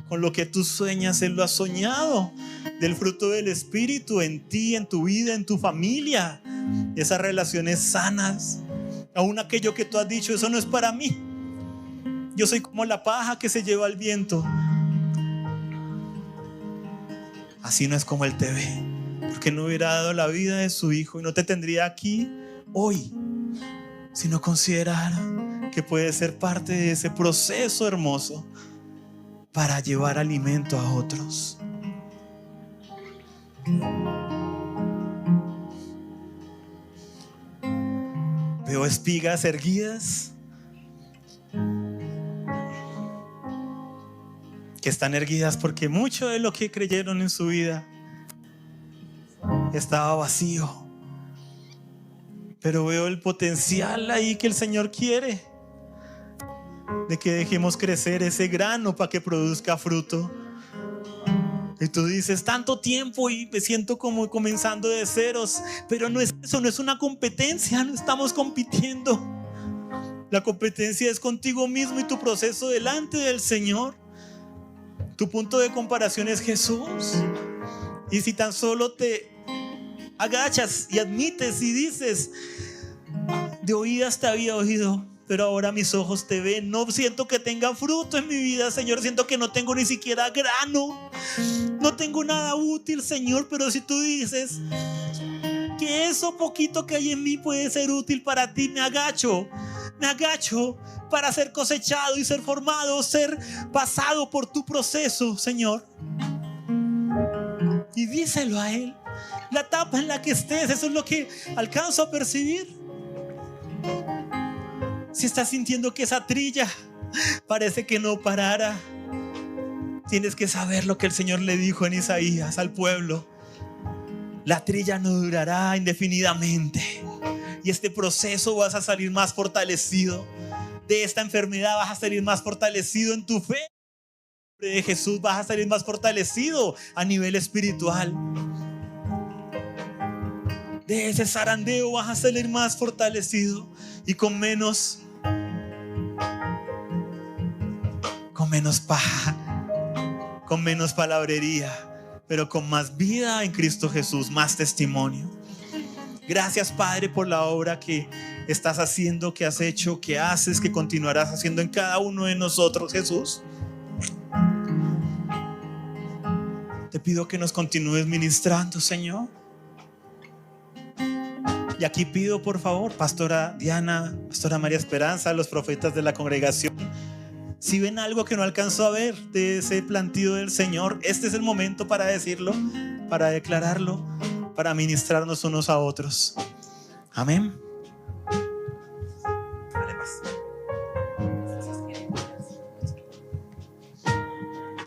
Con lo que tú sueñas, Él lo ha soñado. Del fruto del Espíritu en ti, en tu vida, en tu familia. Esas relaciones sanas. Aún aquello que tú has dicho, eso no es para mí. Yo soy como la paja que se lleva al viento. Así no es como Él te ve. Porque no hubiera dado la vida de su Hijo y no te tendría aquí hoy si no considerara que puede ser parte de ese proceso hermoso para llevar alimento a otros. Veo espigas erguidas que están erguidas porque mucho de lo que creyeron en su vida estaba vacío. Pero veo el potencial ahí que el Señor quiere, de que dejemos crecer ese grano para que produzca fruto. Y tú dices, tanto tiempo y me siento como comenzando de ceros. Pero no es eso, no es una competencia, no estamos compitiendo. La competencia es contigo mismo y tu proceso delante del Señor. Tu punto de comparación es Jesús. Y si tan solo te agachas y admites y dices, de oídas te había oído, pero ahora mis ojos te ven. No siento que tenga fruto en mi vida, Señor. Siento que no tengo ni siquiera grano. No tengo nada útil, Señor. Pero si tú dices que eso poquito que hay en mí puede ser útil para ti, me agacho para ser cosechado y ser formado, ser pasado por tu proceso, Señor. Y díselo a Él. La etapa en la que estés, eso es lo que alcanzo a percibir. Si estás sintiendo que esa trilla parece que no parara, tienes que saber lo que el Señor le dijo en Isaías al pueblo. La trilla no durará indefinidamente. Y este proceso vas a salir más fortalecido. De esta enfermedad vas a salir más fortalecido en tu fe. De Jesús vas a salir más fortalecido a nivel espiritual. De ese zarandeo vas a salir más fortalecido y con menos paja, con menos palabrería, pero con más vida en Cristo Jesús, más testimonio. Gracias, Padre, por la obra que estás haciendo, que has hecho, que haces, que continuarás haciendo en cada uno de nosotros, Jesús. Te pido que nos continúes ministrando, Señor. Y aquí pido, por favor, Pastora Diana, Pastora María Esperanza, los profetas de la congregación, si ven algo que no alcanzó a ver de ese plantío del Señor, este es el momento para decirlo, para declararlo, para ministrarnos unos a otros. Amén.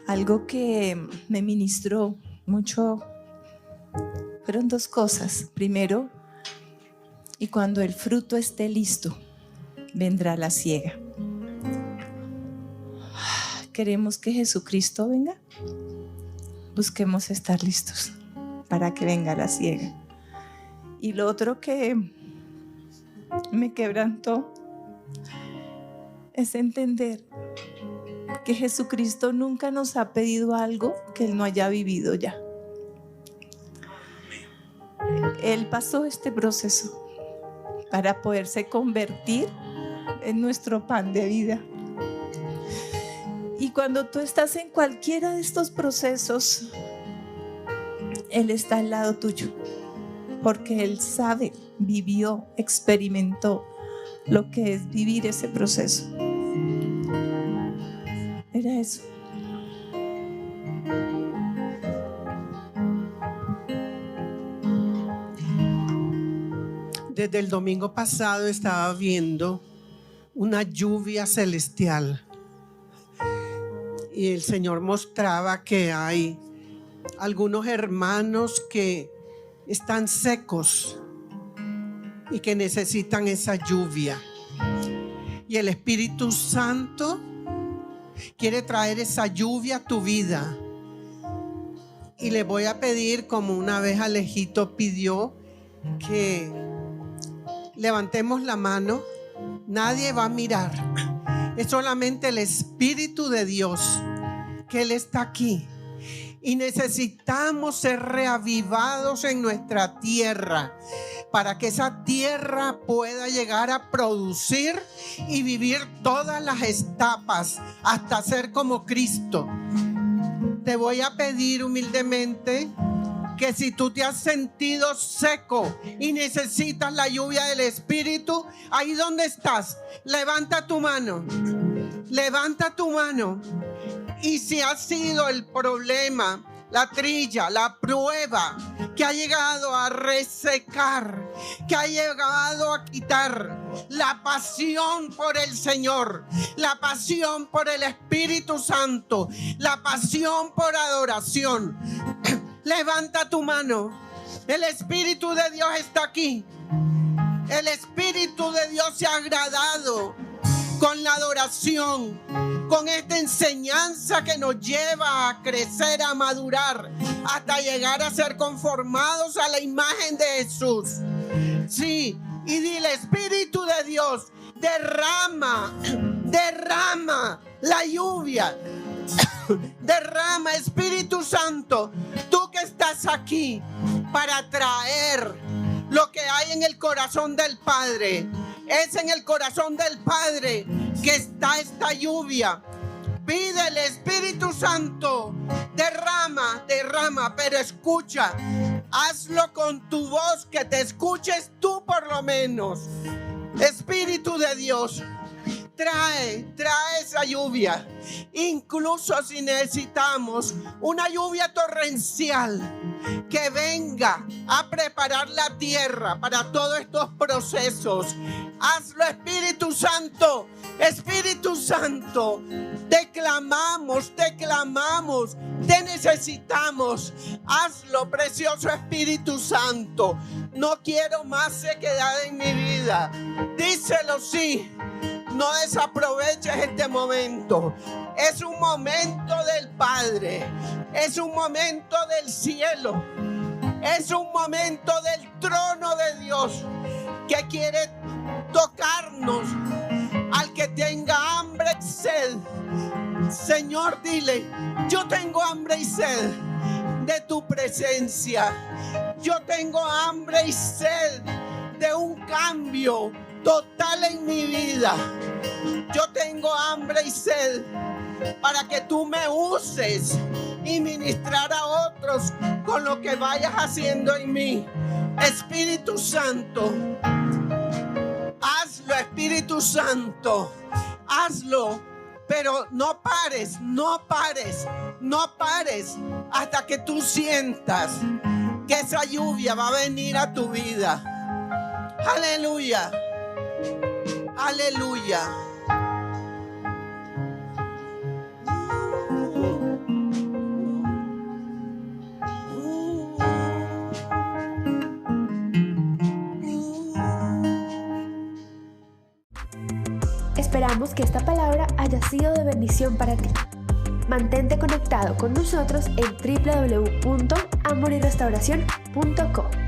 Algo que me ministró mucho fueron dos cosas. Primero, y cuando el fruto esté listo, vendrá la siega. ¿Queremos que Jesucristo venga? Busquemos estar listos para que venga la siega. Y lo otro que me quebrantó es entender que Jesucristo nunca nos ha pedido algo que Él no haya vivido ya. Él pasó este proceso para poderse convertir en nuestro pan de vida. Y cuando tú estás en cualquiera de estos procesos, Él está al lado tuyo, porque Él sabe, vivió, experimentó lo que es vivir ese proceso. Era eso. Desde el domingo pasado estaba viendo una lluvia celestial y el Señor mostraba que hay algunos hermanos que están secos y que necesitan esa lluvia, y el Espíritu Santo quiere traer esa lluvia a tu vida. Y le voy a pedir, como una vez Alejito pidió, que levantemos la mano. Nadie va a mirar, es solamente el Espíritu de Dios, que Él está aquí. Y necesitamos ser reavivados en nuestra tierra para que esa tierra pueda llegar a producir y vivir todas las etapas hasta ser como Cristo. Te voy a pedir humildemente que si tú te has sentido seco y necesitas la lluvia del Espíritu, ahí donde estás, levanta tu mano. Levanta tu mano. Y si ha sido el problema, la trilla, la prueba que ha llegado a resecar, que ha llegado a quitar la pasión por el Señor, la pasión por el Espíritu Santo, la pasión por adoración, levanta tu mano. El Espíritu de Dios está aquí. El Espíritu de Dios se ha agradado con la adoración, con esta enseñanza que nos lleva a crecer, a madurar, hasta llegar a ser conformados a la imagen de Jesús. Sí, y dile: Espíritu de Dios, derrama la lluvia. Derrama, Espíritu Santo, tú que estás aquí para traer lo que hay en el corazón del Padre. Es en el corazón del Padre que está esta lluvia. Pídele: Espíritu Santo, derrama, pero escucha, hazlo con tu voz, que te escuches tú por lo menos. Espíritu de Dios, trae esa lluvia. Incluso si necesitamos una lluvia torrencial que venga a preparar la tierra para todos estos procesos, hazlo, Espíritu Santo. Espíritu Santo, te clamamos, te necesitamos. Hazlo, precioso Espíritu Santo. No quiero más sequedad en mi vida. Díselo, sí. No desaproveches este momento. Es un momento del Padre. Es un momento del cielo. Es un momento del trono de Dios, que quiere tocarnos al que tenga hambre y sed. Señor, dile: yo tengo hambre y sed de tu presencia. Yo tengo hambre y sed de un cambio total en mi vida. Yo tengo hambre y sed para que tú me uses y ministrar a otros con lo que vayas haciendo en mí. Espíritu Santo, hazlo, Espíritu Santo, hazlo. Pero no pares hasta que tú sientas que esa lluvia va a venir a tu vida. Aleluya, aleluya. Esperamos que esta palabra haya sido de bendición para ti. Mantente conectado con nosotros en www.amoryrestauracion.co.